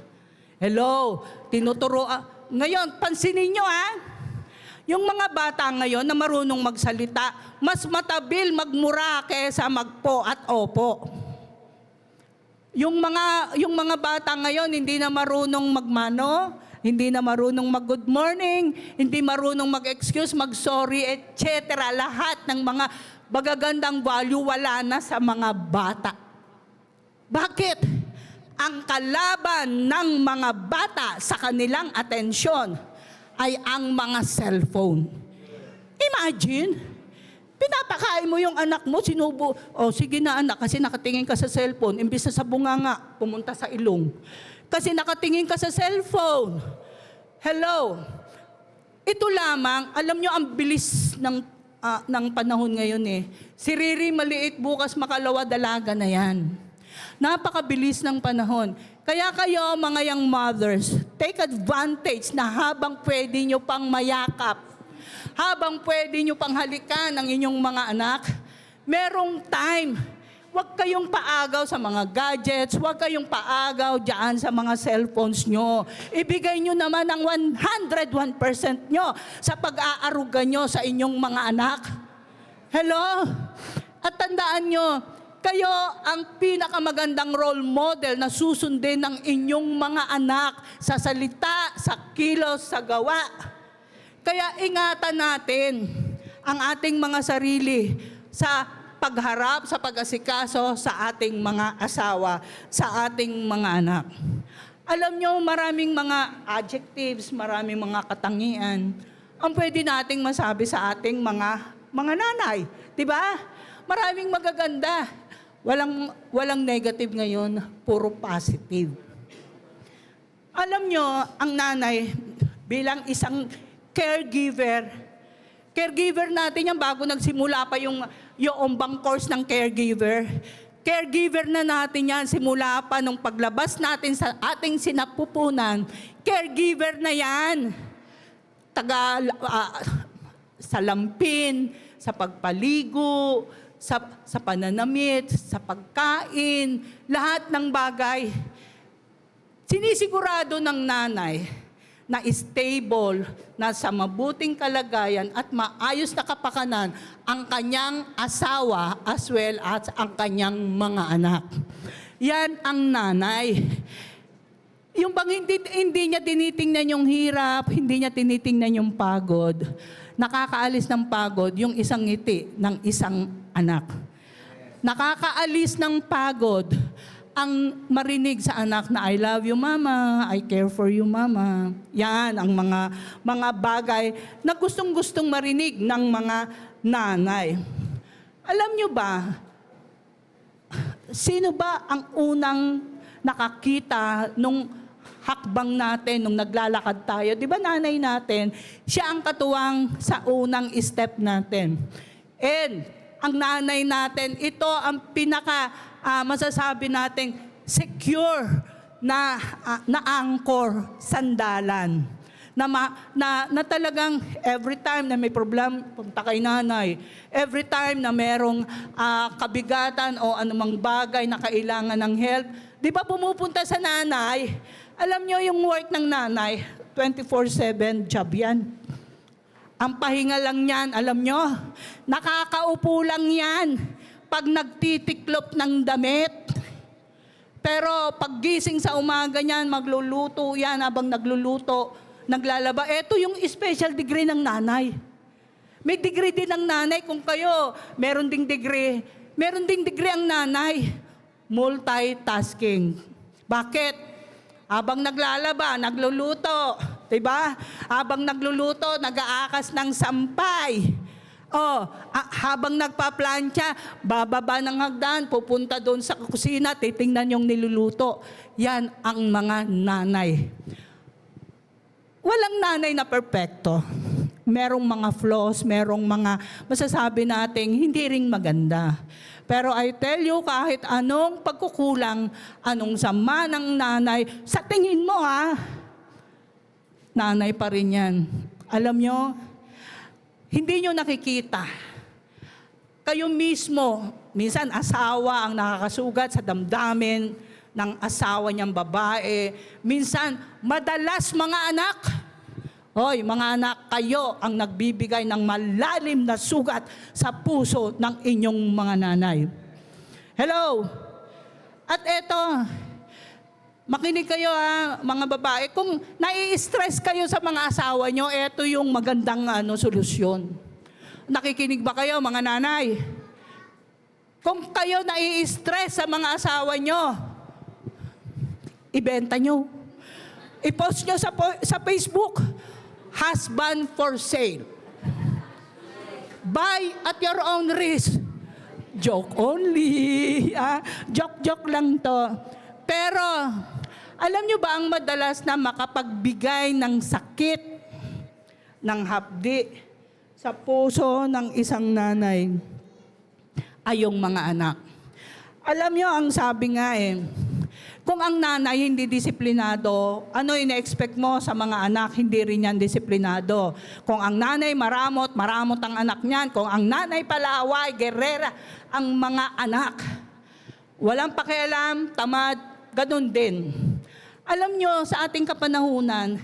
Hello? Tinuturo. Ngayon, pansinin nyo yung mga bata ngayon na marunong magsalita, mas matabil magmura kaysa magpo at opo. Yung mga bata ngayon, hindi na marunong magmano, hindi na marunong mag-good morning, hindi marunong mag-excuse, mag-sorry, etc. Lahat ng mga magagandang value wala na sa mga bata. Bakit? Ang kalaban ng mga bata sa kanilang atensyon ay ang mga cellphone. Imagine, pinapakain mo yung anak mo, sinubo, sige na anak, kasi nakatingin ka sa cellphone, imbis na sa bunganga, pumunta sa ilong. Kasi nakatingin ka sa cellphone. Hello? Ito lamang, alam nyo ang bilis ng panahon ngayon Si Riri maliit, bukas makalawa, dalaga na yan. Napakabilis ng panahon. Kaya kayo, mga young mothers, take advantage na habang pwede nyo pang mayakap, habang pwede nyo pang halikan ang inyong mga anak, merong time. Huwag kayong paagaw sa mga gadgets, huwag kayong paagaw dyan sa mga cellphones nyo. Ibigay nyo naman ang 101% nyo sa pag-aaruga nyo sa inyong mga anak. Hello? At tandaan nyo, kayo ang pinakamagandang role model na susundin ng inyong mga anak sa salita, sa kilos, sa gawa. Kaya ingatan natin ang ating mga sarili sa pagharap, sa pag-asikaso sa ating mga asawa, sa ating mga anak. Alam nyo, maraming mga adjectives, maraming mga katangian ang pwede nating masabi sa ating mga nanay. Diba? Maraming magaganda. Walang negative ngayon, puro positive. Alam nyo, ang nanay bilang isang caregiver natin yan bago nagsimula pa yung bang course ng caregiver. Caregiver na natin yan simula pa nung paglabas natin sa ating sinapupunan. Caregiver na yan. Sa lampin, sa pagpaligo, sa pananamit, sa pagkain, lahat ng bagay. Sinisigurado ng nanay na stable, na sa mabuting kalagayan at maayos na kapakanan ang kanyang asawa as well as ang kanyang mga anak. Yan ang nanay. Yung bang hindi niya tinitingnan yung hirap, hindi niya tinitingnan yung pagod. Nakakaalis ng pagod yung isang ngiti ng isang anak. Nakakaalis ng pagod ang marinig sa anak na I love you mama, I care for you mama. Yan ang mga bagay na gustong-gustong marinig ng mga nanay. Alam nyo ba, sino ba ang unang nakakita nung hakbang natin, nung naglalakad tayo? Di ba nanay natin, siya ang katuwang sa unang step natin. And ang nanay natin, ito ang masasabi nating secure na anchor, sandalan. Na talagang every time na may problem, punta kay nanay. Every time na merong kabigatan o anumang bagay na kailangan ng help, di ba pumupunta sa nanay? Alam nyo yung work ng nanay, 24/7 job yan. Ang pahinga lang yan, alam nyo, nakakaupo lang yan pag nagtitiklop ng damit. Pero pag gising sa umaga niyan, magluluto yan habang nagluluto, naglalaba. Ito yung special degree ng nanay. May degree din ng nanay. Kung kayo, meron ding degree. Meron ding degree ang nanay. Multitasking. Bakit? Habang naglalaba, nagluluto. Diba? Habang nagluluto, nag-aakas ng sampay. Habang nagpa-plancha, bababa ng hagdan, pupunta doon sa kusina, titingnan yung niluluto. Yan ang mga nanay. Walang nanay na perpekto. Merong mga flaws, merong mga masasabi nating hindi ring maganda. Pero I tell you, kahit anong pagkukulang, anong sama ng nanay, sa tingin mo nanay pa rin yan. Alam nyo, hindi nyo nakikita. Kayo mismo, minsan asawa ang nakakasugat sa damdamin ng asawa niyang babae. Minsan, madalas mga anak. Hoy, mga anak, kayo ang nagbibigay ng malalim na sugat sa puso ng inyong mga nanay. Hello? At eto, makinig kayo mga babae. Kung nai-stress kayo sa mga asawa nyo, eto yung magandang solusyon. Nakikinig ba kayo mga nanay? Kung kayo nai-stress sa mga asawa nyo, ibenta nyo. I-post nyo sa Facebook, husband for sale. Buy at your own risk. Joke only. Joke lang to. Pero, alam nyo ba ang madalas na makapagbigay ng sakit, ng hapdi sa puso ng isang nanay ay yung mga anak. Alam nyo, ang sabi nga kung ang nanay hindi disiplinado, ano ina-expect mo sa mga anak, hindi rin yan disiplinado. Kung ang nanay maramot ang anak niyan. Kung ang nanay palaway, gerera, ang mga anak. Walang pakialam, tamad, ganun din. Alam nyo, sa ating kapanahunan,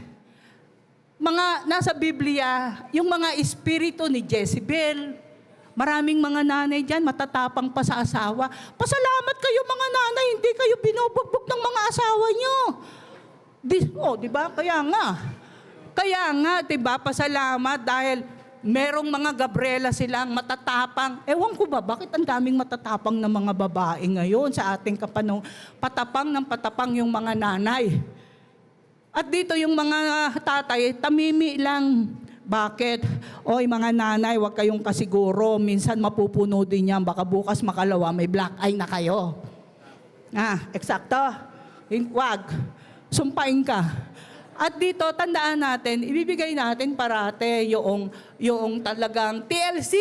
nasa Biblia, yung mga espiritu ni Jezebel, maraming mga nanay dyan, matatapang pa sa asawa. Pasalamat kayo mga nanay, hindi kayo binubugbog ng mga asawa nyo. Di ba? Kaya nga, di ba, pasalamat dahil merong mga Gabriela silang matatapang. Ewan ko ba, bakit ang daming matatapang na mga babae ngayon sa ating patapang yung mga nanay. At dito yung mga tatay, tamimi lang. Bakit? Oy mga nanay, huwag kayong kasiguro. Minsan mapupuno din yan. Baka bukas makalawa, may black eye na kayo. Eksakto. Wag. Sumpain ka. At dito, tandaan natin, ibibigay natin parate yung talagang TLC.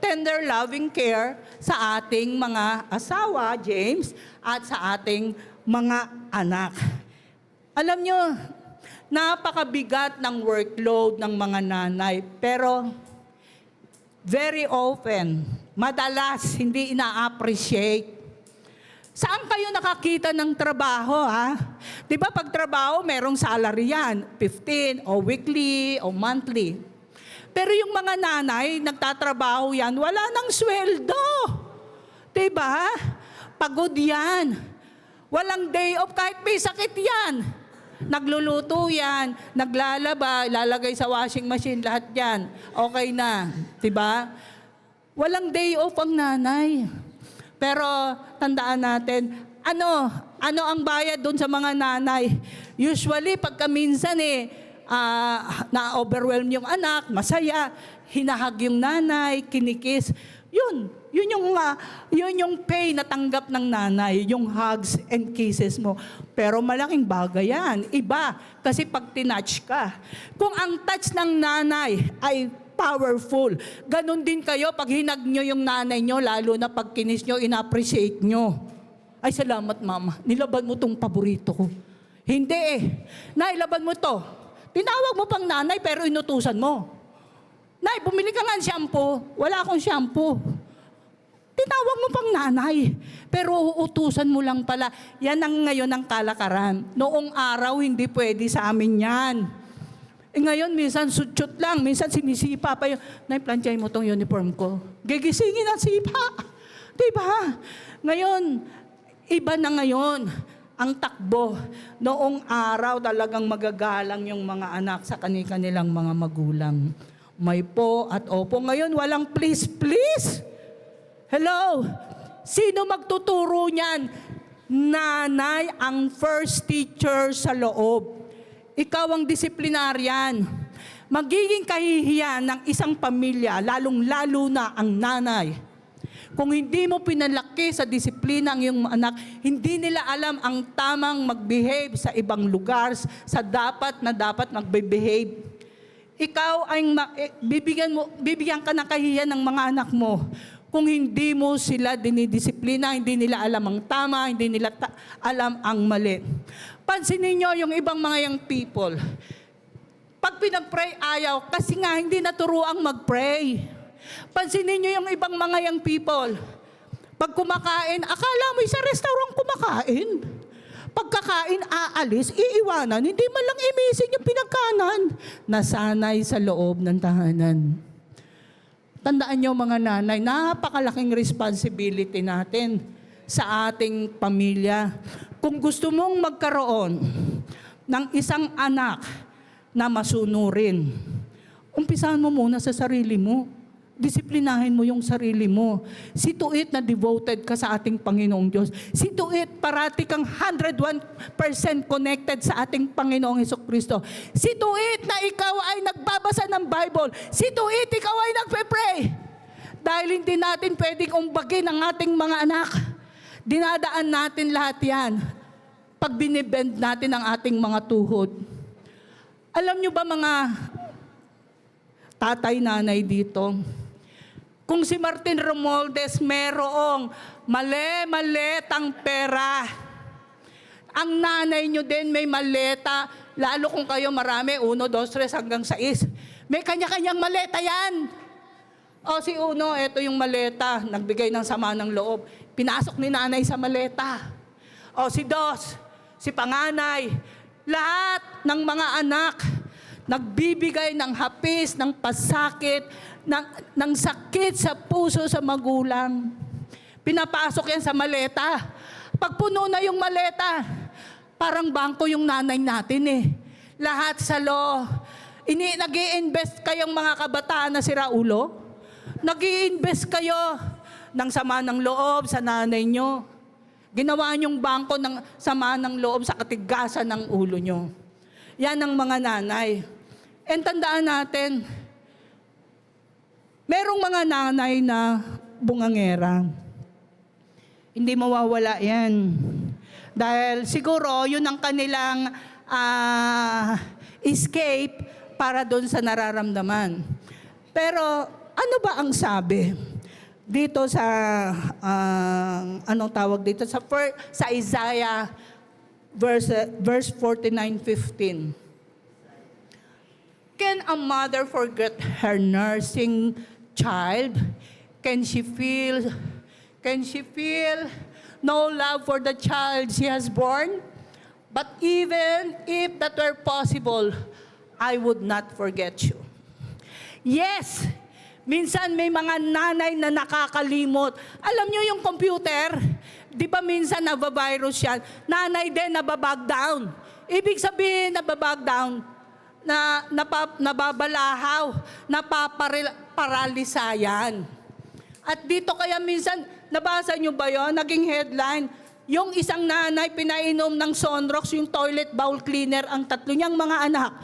Tender loving care sa ating mga asawa, James, at sa ating mga anak. Alam nyo, napakabigat ng workload ng mga nanay. Pero, very often, madalas, hindi ina-appreciate. Saan kayo nakakita ng trabaho, Di ba pag trabaho, merong salary yan. 15, o weekly, o monthly. Pero yung mga nanay, nagtatrabaho yan, wala nang sweldo. Di ba? Pagod yan. Walang day off, kahit may sakit yan. Nagluluto yan, naglalaba, ilalagay sa washing machine, lahat yan. Okay na, diba? Walang day off ang nanay. Pero tandaan natin, ano ang bayad doon sa mga nanay? Usually, pagka minsan na-overwhelm yung anak, masaya, hinahag yung nanay, kinikis, yun yung pay na tanggap ng nanay, yung hugs and kisses mo. Pero malaking bagay yan. Iba, kasi pag tinouch ka. Kung ang touch ng nanay ay powerful, ganun din kayo pag hinag nyo yung nanay nyo, lalo na pag kinis nyo, ina-appreciate nyo. Ay, salamat mama, nilaban mo tong paborito ko. Hindi nailaban mo to. Tinawag mo pang nanay pero inutusan mo. Nay, bumili ka nga ng shampoo. Wala akong shampoo. Tinawag mo pang nanay, pero uutusan mo lang pala. Yan ang ngayon ang kalakaran. Noong araw, hindi pwede sa amin yan. Ngayon, minsan sutsut lang, minsan sinisipa pa yung, Nay, planchahin mo tong uniform ko. Gigisingin ang sipa. Diba? Ngayon, iba na ngayon ang takbo. Noong araw, talagang magagalang yung mga anak sa kanilang mga magulang. May po at opo. Ngayon, walang please, please. Hello? Sino magtuturo niyan? Nanay ang first teacher sa loob. Ikaw ang disiplinaryan. Magiging kahihiyan ng isang pamilya, lalong-lalo na ang nanay. Kung hindi mo pinalaki sa disiplina ang iyong anak, hindi nila alam ang tamang mag-behave sa ibang lugar, sa dapat magbe-behave. Ikaw ay bibigyan ka ng kahihiyan ng mga anak mo. Kung hindi mo sila dinidisiplina, hindi nila alam ang tama, hindi nila alam ang mali. Pansinin nyo yung ibang mga young people. Pag pinag-pray, ayaw. Kasi nga, hindi naturuang mag-pray. Pansinin nyo yung ibang mga young people. Pag kumakain, akala mo sa restaurant kumakain. Pagkakain, aalis, iiwanan. Hindi man lang imisin yung pinagkanan. Nasanay sa loob ng tahanan. Tandaan nyo mga nanay, napakalaking responsibility natin sa ating pamilya. Kung gusto mong magkaroon ng isang anak na masunurin, umpisahan mo muna sa sarili mo. Disiplinahin mo yung sarili mo. See to it na devoted ka sa ating Panginoong Diyos. See to it, parati kang 101% connected sa ating Panginoong Hesukristo. See to it na ikaw ay nagbabasa ng Bible. See to it, ikaw ay nagpe-pray. Dahil hindi natin pwedeng umbagin ang ating mga anak. Dinadaan natin lahat yan pag binibend natin ang ating mga tuhod. Alam nyo ba mga tatay, nanay dito, kung si Martin Romualdez merong mali-malitang pera, ang nanay nyo din may maleta, lalo kung kayo marami, 1, 2, 3 hanggang 6. May kanya-kanyang maleta yan. O si Uno, ito yung maleta, nagbigay ng sama ng loob. Pinasok ni nanay sa maleta. O si Dos, si panganay, lahat ng mga anak, nagbibigay ng hapis, ng pasakit, ng sakit sa puso sa magulang. Pinapasok yan sa maleta. Pag puno na yung maleta, parang bangko yung nanay natin eh. Lahat sa law. Nag-i-invest kayong mga kabataan na siraulo? Nag-i-invest kayo ng sama ng loob sa nanay nyo. Ginawa nyong bangko ng sama ng loob sa katigasan ng ulo nyo. Yan ang mga nanay. And tandaan natin, merong mga nanay na bungangera. Hindi mawawala yan. Dahil siguro yun ang kanilang escape para doon sa nararamdaman. Pero ano ba ang sabi dito sa anong tawag dito sa Isaiah verse 49:15? Can a mother forget her nursing child? Can she feel no love for the child she has born? But even if that were possible, I would not forget you. Yes, minsan may mga nanay na nakakalimot. Alam nyo yung computer, di ba minsan nabavirus yan? Nanay din nababag down. Ibig sabihin nababag down, nababalahaw, napaparalisa yan. At dito kaya minsan, nabasa nyo ba yun? Naging headline, yung isang nanay pinainom ng Sonrox, yung toilet bowl cleaner, ang 3 niyang mga anak,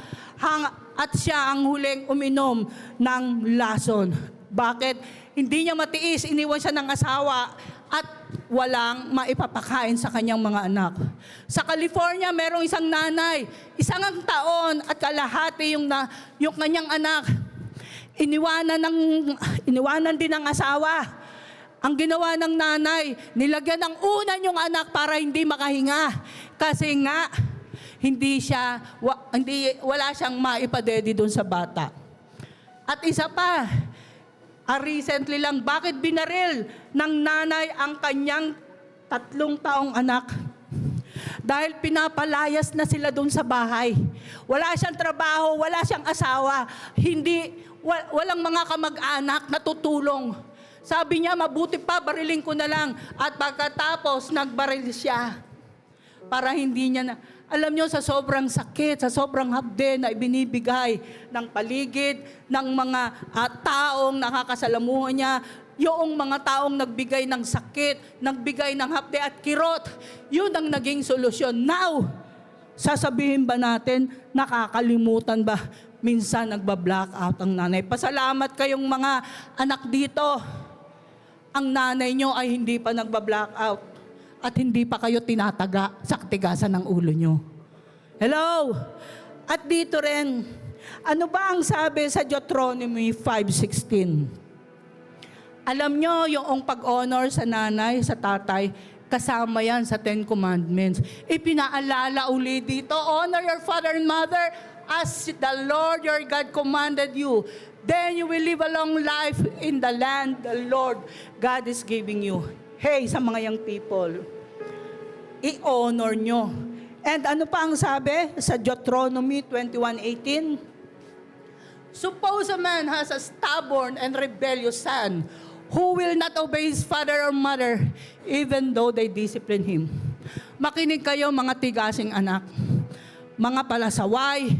at siya ang huling uminom ng lason. Bakit? Hindi niya matiis, iniwan siya ng asawa at walang maipapakain sa kanyang mga anak. Sa California, merong isang nanay, 1 taon at kalahati yung kanyang anak. Iniwanan din ng asawa. Ang ginawa ng nanay, nilagyan ng unan yung anak para hindi makahinga. Kasi nga, wala siyang maipadedi doon sa bata. At isa pa, recently lang, bakit binaril ng nanay ang kanyang 3 taong anak? Dahil pinapalayas na sila doon sa bahay. Wala siyang trabaho, wala siyang asawa, walang mga kamag-anak na tutulong. Sabi niya, mabuti pa, barilin ko na lang. At pagkatapos, nagbaril siya. Para hindi niya na... Alam niyo, sa sobrang sakit, sa sobrang hapde na ibinibigay ng paligid, ng mga taong nakakasalamuhan niya, yung mga taong nagbigay ng sakit, nagbigay ng hapde at kirot, yun ang naging solusyon. Now, Sasabihin ba natin, nakakalimutan ba? Minsan nagba-blackout ang nanay. Pasalamat kayong mga anak dito. Ang nanay nyo ay hindi pa nagba-blackout at hindi pa kayo tinataga sa katigasan ng ulo nyo. Hello? At dito rin, ano ba ang sabi sa Deuteronomy 5:16? Alam nyo, yung pag-honor sa nanay, sa tatay, kasama yan sa 10 Commandments. Ipinaalala uli dito, honor your father and mother as the Lord your God commanded you. Then you will live a long life in the land the Lord God is giving you. Hey, sa mga young people, i-honor nyo. And ano pa ang sabi sa Deuteronomy 21:18? Suppose a man has a stubborn and rebellious son who will not obey his father or mother even though they discipline him. Makinig kayo mga tigasing anak, mga palasaway,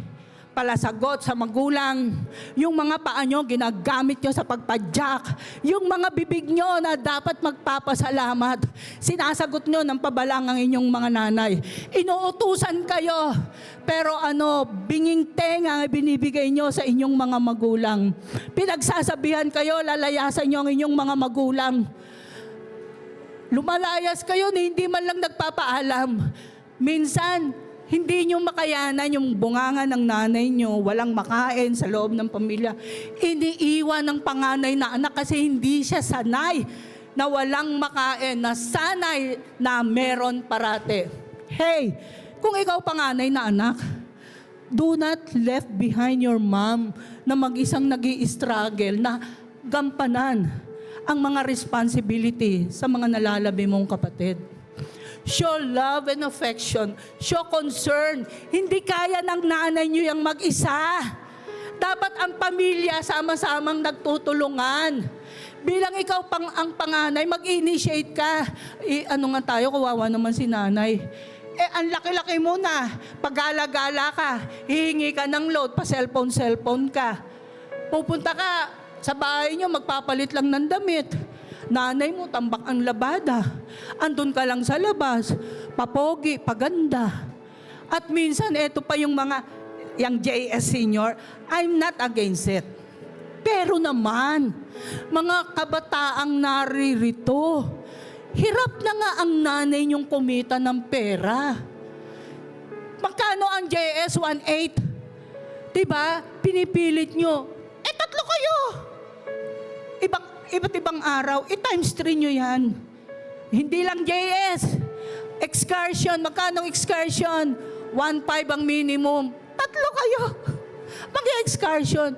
palasagot sa magulang, yung mga paa nyo ginagamit nyo sa pagpadyak, yung mga bibig nyo na dapat magpapasalamat, sinasagot nyo ng pabalang ang inyong mga nanay. Inuutusan kayo, pero binging tenga ang binibigay nyo sa inyong mga magulang. Pinagsasabihan kayo, lalayasan nyo ang inyong mga magulang. Lumalayas kayo na hindi man lang nagpapaalam. Minsan, hindi nyo makayanan yung bunganga ng nanay nyo, walang makain sa loob ng pamilya. Iniiwan ng panganay na anak kasi hindi siya sanay na walang makain, na sanay na meron parate. Hey, kung ikaw panganay na anak, do not left behind your mom na mag-isang nag-i-struggle na gampanan ang mga responsibility sa mga nalalabi mong kapatid. Show love and affection. Show concern. Hindi kaya ng nanay niyo yung mag-isa. Dapat ang pamilya sama-samang nagtutulungan. Bilang ikaw ang panganay, mag-initiate ka. Ano nga tayo, kawawa naman si nanay. Ang laki-laki mo na. Pag-gala-gala ka, hihingi ka ng load, pa-cellphone ka. Pupunta ka sa bahay niyo, magpapalit lang ng damit. Nanay mo, tambak ang labada. Andun ka lang sa labas. Papogi, paganda. At minsan, eto pa yung JS senior, I'm not against it. Pero naman, mga kabataang naririto, hirap na nga ang nanay niyong kumita ng pera. Magkano ang JS 1.8? Diba? Pinipilit nyo. Tatlo kayo. Iba't ibang araw, times 3 nyo yan. Hindi lang JS. Excursion, magkano excursion? 1.5 ang minimum. Tatlo kayo. Mag-excursion.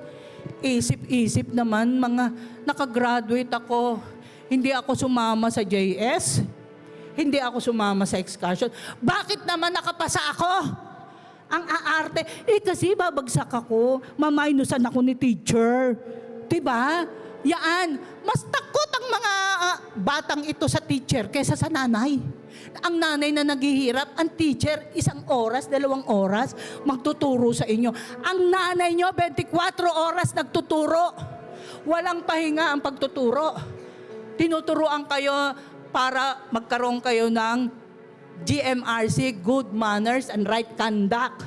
Isip-isip naman, mga nakagraduate ako. Hindi ako sumama sa JS. Hindi ako sumama sa excursion. Bakit naman nakapasa ako? Ang aarte. Kasi babagsak ako. Maminusan ako ni teacher. Diba? Yaan, mas takot ang mga batang ito sa teacher kaysa sa nanay. Ang nanay na naghihirap, ang teacher, 1 oras, 2 oras, magtuturo sa inyo. Ang nanay nyo, 24 oras nagtuturo. Walang pahinga ang pagtuturo. Tinuturuan kayo para magkaroon kayo ng GMRC, Good Manners and Right Conduct.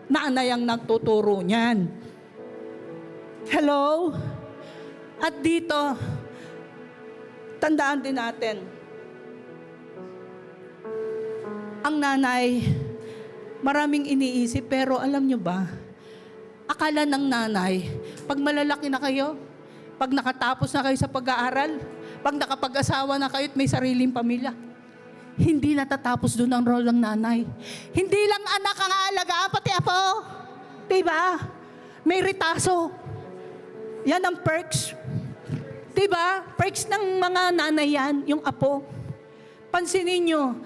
Nanay ang nagtuturo niyan. Hello? At dito, tandaan din natin, ang nanay, maraming iniisip, pero alam nyo ba, akala ng nanay, pag malalaki na kayo, pag nakatapos na kayo sa pag-aaral, pag nakapag-asawa na kayo at may sariling pamilya, hindi natatapos doon ang role ng nanay. Hindi lang anak ang aalagaan, pati apo. Diba? May ritaso. Yan ang perks. Diba? Perks ng mga nanay yan, yung apo. Pansinin nyo,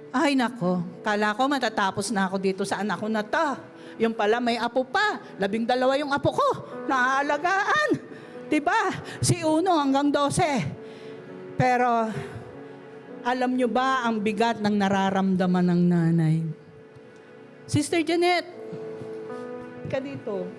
ay nako, kala ko matatapos na ako dito sa anak ko na to. Yung pala may apo pa, 12 yung apo ko, naaalagaan. Diba? Si 1 hanggang 12. Pero, alam nyo ba ang bigat ng nararamdaman ng nanay? Sister Janet, ka dito.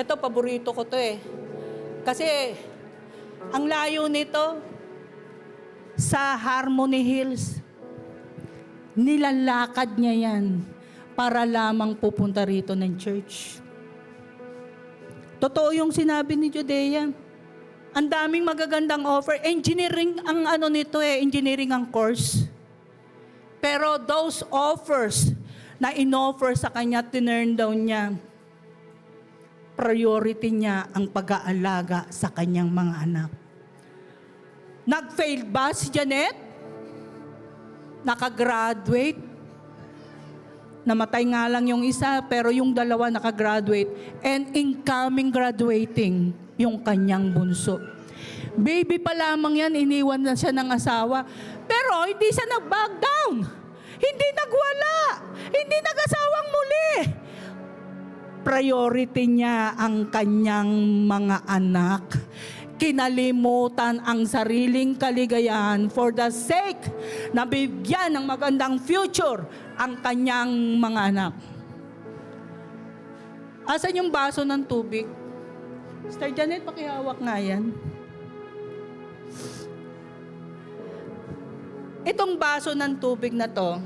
Ito, paborito ko to eh. Kasi, ang layo nito, sa Harmony Hills, nilalakad niya yan para lamang pupunta rito ng church. Totoo yung sinabi ni Judea. Ang daming magagandang offer. Engineering ang ano nito eh, engineering ang course. Pero those offers na in-offer sa kanya, tinurn down niya. Priority niya ang pag-aalaga sa kanyang mga anak. Nag-fail ba si Janet? Nakagraduate? Namatay nga lang yung isa, pero yung dalawa nakagraduate. And incoming graduating yung kanyang bunso. Baby pa lamang yan, iniwan na siya ng asawa. Pero hindi siya nag-back down. Hindi nagwala. Hindi nag-asawang muli. Priority niya ang kanyang mga anak. Kinalimutan ang sariling kaligayahan for the sake na bigyan ng magandang future ang kanyang mga anak. Asan yung baso ng tubig? Sister Janet, pakihawak nga yan. Itong baso ng tubig na to,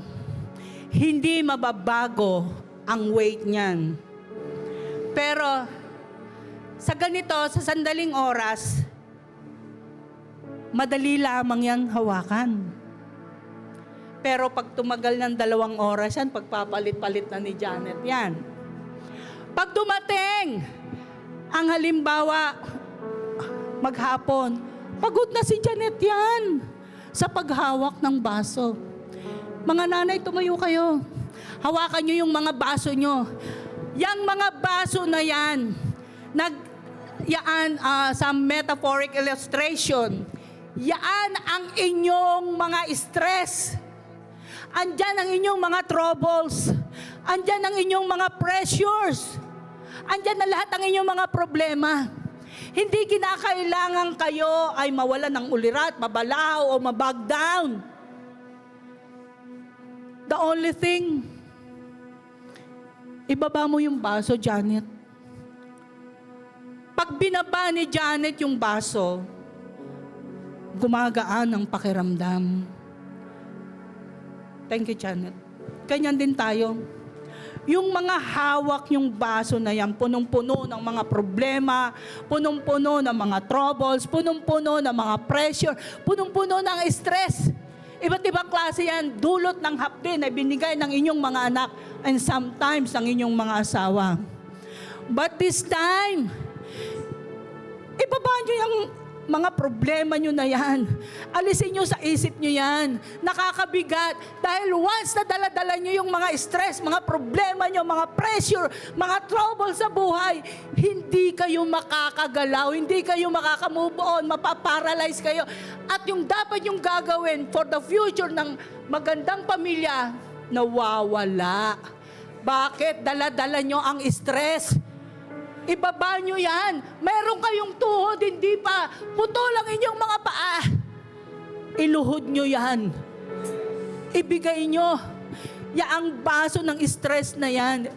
hindi mababago ang weight niyan. Pero sa ganito, sa sandaling oras, madali lamang yang hawakan. Pero pag tumagal ng 2 oras yan, pagpapalit-palit na ni Janet yan. Pag dumating, ang halimbawa, maghapon, pagod na si Janet yan sa paghawak ng baso. Mga nanay, tumayo kayo. Hawakan nyo yung mga baso nyo. Yang mga baso na yan, sa metaphoric illustration, yaan ang inyong mga stress. Andyan ang inyong mga troubles. Andyan ang inyong mga pressures. Andyan na lahat ang inyong mga problema. Hindi kinakailangan kayo ay mawala ng ulirat, mabalaw o mabag down. The only thing, ibaba mo yung baso, Janet. Pag binaba ni Janet yung baso, gumagaan ang pakiramdam. Thank you, Janet. Ganyan din tayo. Yung mga hawak yung baso na yan, punong-puno ng mga problema, punong-puno ng mga troubles, punong-puno ng mga pressure, punong-puno ng stress. Iba't ibang klase yan, dulot ng hapdi na binigay ng inyong mga anak and sometimes ng inyong mga asawa. But this time, ibaba nyo yung mga problema nyo na yan. Alisin nyo sa isip nyo yan. Nakakabigat. Dahil once na dala-dala nyo yung mga stress, mga problema nyo, mga pressure, mga trouble sa buhay, hindi kayo makakagalaw, hindi kayo makakamove on, mapaparalyze kayo. At yung dapat yung gagawin for the future ng magandang pamilya, nawawala. Bakit? Dala-dala nyo ang stress. Ibaba nyo yan. Meron kayong tuhod, hindi pa. Putol ang inyong mga paa. Iluhod nyo yan. Ibigay nyo. Yaang baso ng stress na yan,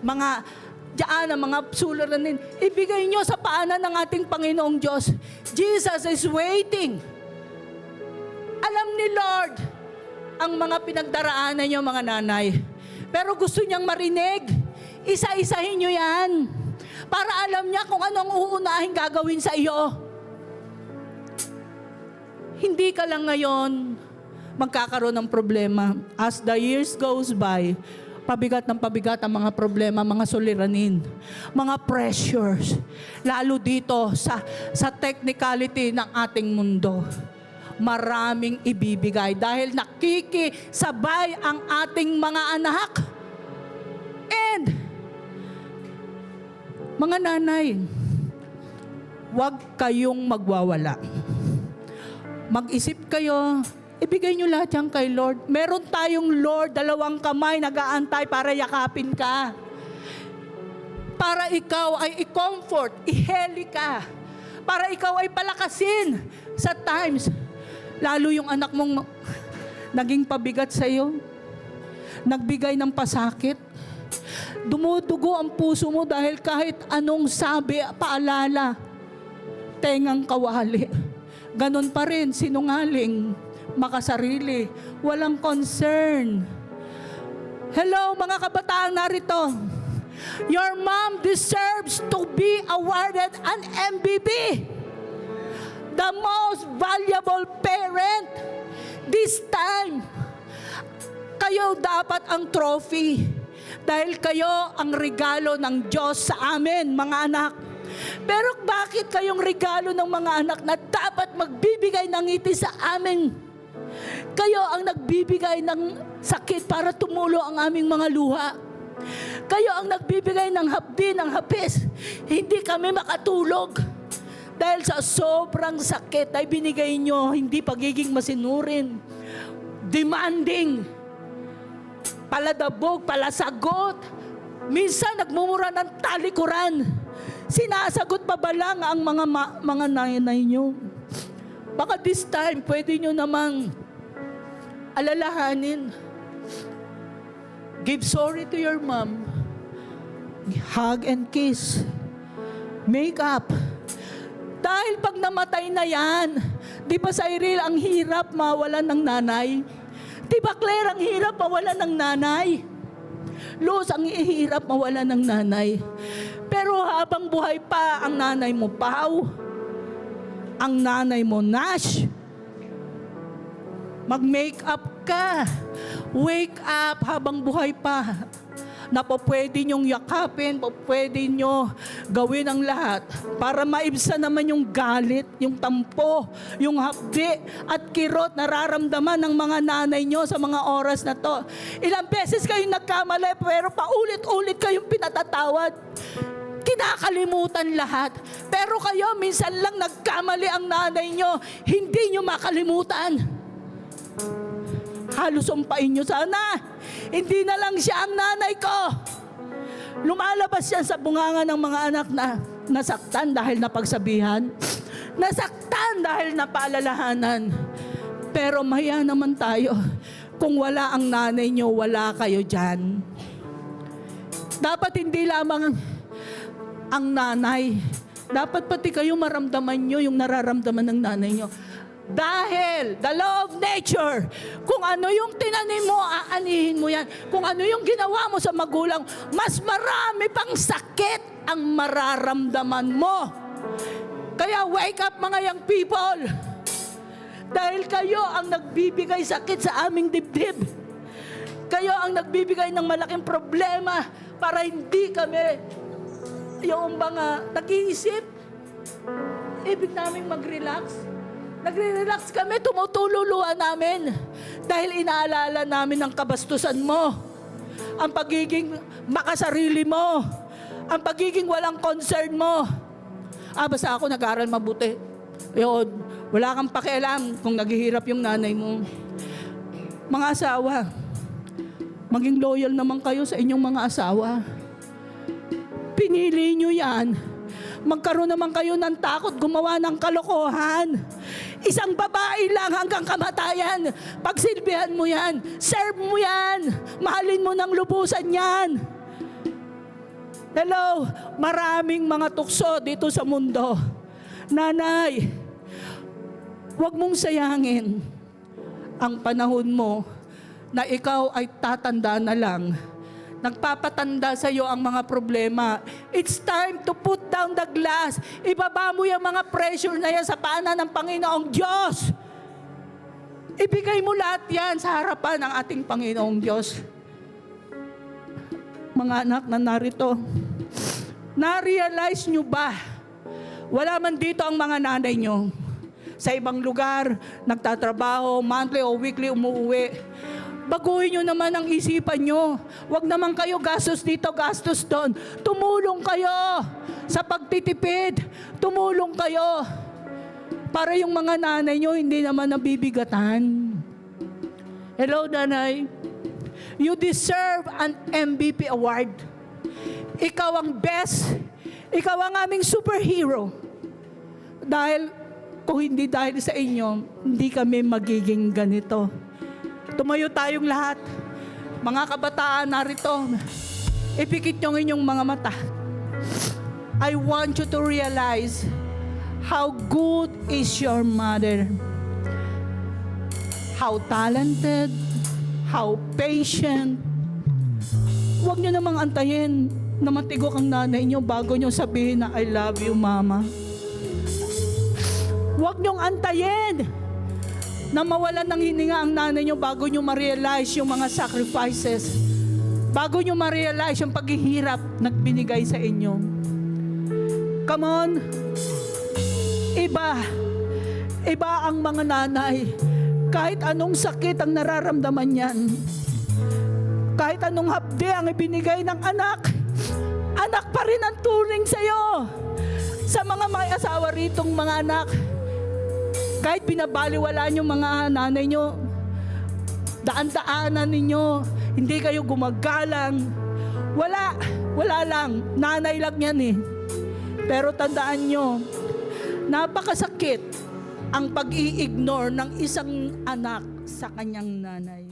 diyan ang mga suliranin, ibigay nyo sa paanan ng ating Panginoong Diyos. Jesus is waiting. Alam ni Lord ang mga pinagdaraanan nyo, mga nanay. Pero gusto niyang marinig. Isa-isahin nyo yan. Para alam niya kung anong uunahin gagawin sa iyo. Hindi ka lang ngayon magkakaroon ng problema. As the years goes by, pabigat ng pabigat ang mga problema, mga suliranin, mga pressures. Lalo dito sa technicality ng ating mundo. Maraming ibibigay dahil nakikisabay ang ating mga anak. And mga nanay, huwag kayong magwawala. Mag-isip kayo, ibigay nyo lahat yan kay Lord. Meron tayong Lord, 2 kamay nag-aantay para yakapin ka. Para ikaw ay i-comfort, i-heli ka. Para ikaw ay palakasin sa times. Lalo yung anak mong naging pabigat sa iyo, nagbigay ng pasakit. Dumudugo ang puso mo dahil kahit anong sabi, paalala, tengang kawali. Ganon pa rin, sinungaling, makasarili, walang concern. Hello mga kabataan narito. Your mom deserves to be awarded an MVP. The most valuable parent. This time, kayo dapat ang trophy. Dahil kayo ang regalo ng Diyos sa amin, mga anak. Pero bakit kayong regalo ng mga anak na dapat magbibigay ng ngiti sa amin? Kayo ang nagbibigay ng sakit para tumulo ang aming mga luha. Kayo ang nagbibigay ng hapdi, ng hapis. Hindi kami makatulog. Dahil sa sobrang sakit ay binigay nyo, hindi pagiging masinurin. Demanding. Paladabog, palasagot. Minsan nagmumura ng talikuran. Sinasagot pa ba lang ang mga nanay nyo? Baka this time, pwede nyo namang alalahanin. Give sorry to your mom. Hug and kiss. Make up. Dahil pag namatay na yan, di ba Cyril, ang hirap mawalan ng nanay? Di ba Claire, ang hirap mawalan ng nanay? Luz, ang hirap mawalan ng nanay. Pero habang buhay pa ang nanay mo, Pao, ang nanay mo, Nash, mag-make up ka. Wake up habang buhay pa. Na po pwede nyong yakapin, po pwede nyo gawin ang lahat para maibsan naman yung galit, yung tampo, yung hapdi at kirot nararamdaman ng mga nanay nyo sa mga oras na to. Ilang beses kayong nagkamali pero paulit-ulit kayong pinatatawad. Kinakalimutan lahat. Pero kayo, minsan lang nagkamali ang nanay nyo, hindi nyo makalimutan. Halos umpain nyo sana. Hindi na lang siya ang nanay ko. Lumalabas yan sa bunganga ng mga anak na nasaktan dahil napagsabihan. Nasaktan dahil napaalalahanan. Pero maya naman tayo. Kung wala ang nanay nyo, wala kayo dyan. Dapat hindi lamang ang nanay. Dapat pati kayo maramdaman nyo yung nararamdaman ng nanay nyo. Dahil, the law of nature, kung ano yung tinanim mo, aanihin mo yan. Kung ano yung ginawa mo sa magulang, mas marami pang sakit ang mararamdaman mo. Kaya wake up mga young people. Dahil kayo ang nagbibigay sakit sa aming dibdib. Kayo ang nagbibigay ng malaking problema para hindi kami yung mga nag-iisip. Ibig namin mag-relax. Nagre-relax kami, tumutululuan namin. Dahil inaalala namin ang kabastusan mo. Ang pagiging makasarili mo. Ang pagiging walang concern mo. Basta ako nag-aaral mabuti. Yun, wala kang pakialam kung naghihirap yung nanay mo. Mga asawa, maging loyal naman kayo sa inyong mga asawa. Pinili nyo yan. Magkaroon naman kayo ng takot gumawa ng kalokohan. Isang babae lang hanggang kamatayan. Pagsilbihan mo yan. Serve mo yan. Mahalin mo ng lubusan yan. Hello, maraming mga tukso dito sa mundo. Nanay, huwag mong sayangin ang panahon mo na ikaw ay tatanda na lang. Nagpapatanda sa iyo ang mga problema. It's time to put down the glass. Ibaba mo yung mga pressure na yan sa paanan ng Panginoong Diyos. Ibigay mo lahat yan sa harapan ng ating Panginoong Diyos. Mga anak na narito, na-realize nyo ba? Wala man dito ang mga nanay nyo. Sa ibang lugar, nagtatrabaho, monthly o weekly umuwi. Baguhin nyo naman ang isipan nyo. Huwag naman kayo gastos dito, gastos doon. Tumulong kayo sa pagtitipid. Tumulong kayo para yung mga nanay nyo hindi naman nabibigatan. Hello, nanay. You deserve an MVP award. Ikaw ang best. Ikaw ang aming superhero. Dahil, kung hindi dahil sa inyo, hindi kami magiging ganito. Tumayo tayong lahat. Mga kabataan narito. Ipikit nyo ang inyong mga mata. I want you to realize how good is your mother. How talented, how patient. Huwag nyo namang antayin na matigok ang nanay nyo bago nyo sabihin na I love you, mama. Huwag nyong antayin na mawalan ng hininga ang nanay nyo bago nyo ma-realize yung mga sacrifices. Bago nyo ma-realize yung paghihirap na binigay sa inyo. Come on. Iba ang mga nanay. Kahit anong sakit ang nararamdaman yan. Kahit anong hapde ang ibinigay ng anak, anak pa rin ang turing sa'yo. Sa mga may asawa ritong mga anak, kahit binabaliwala nyo mga nanay nyo, daan-daanan ninyo, hindi kayo gumagalang. Wala lang. Nanay lang yan eh. Pero tandaan nyo, napakasakit ang pag-i-ignore ng isang anak sa kanyang nanay.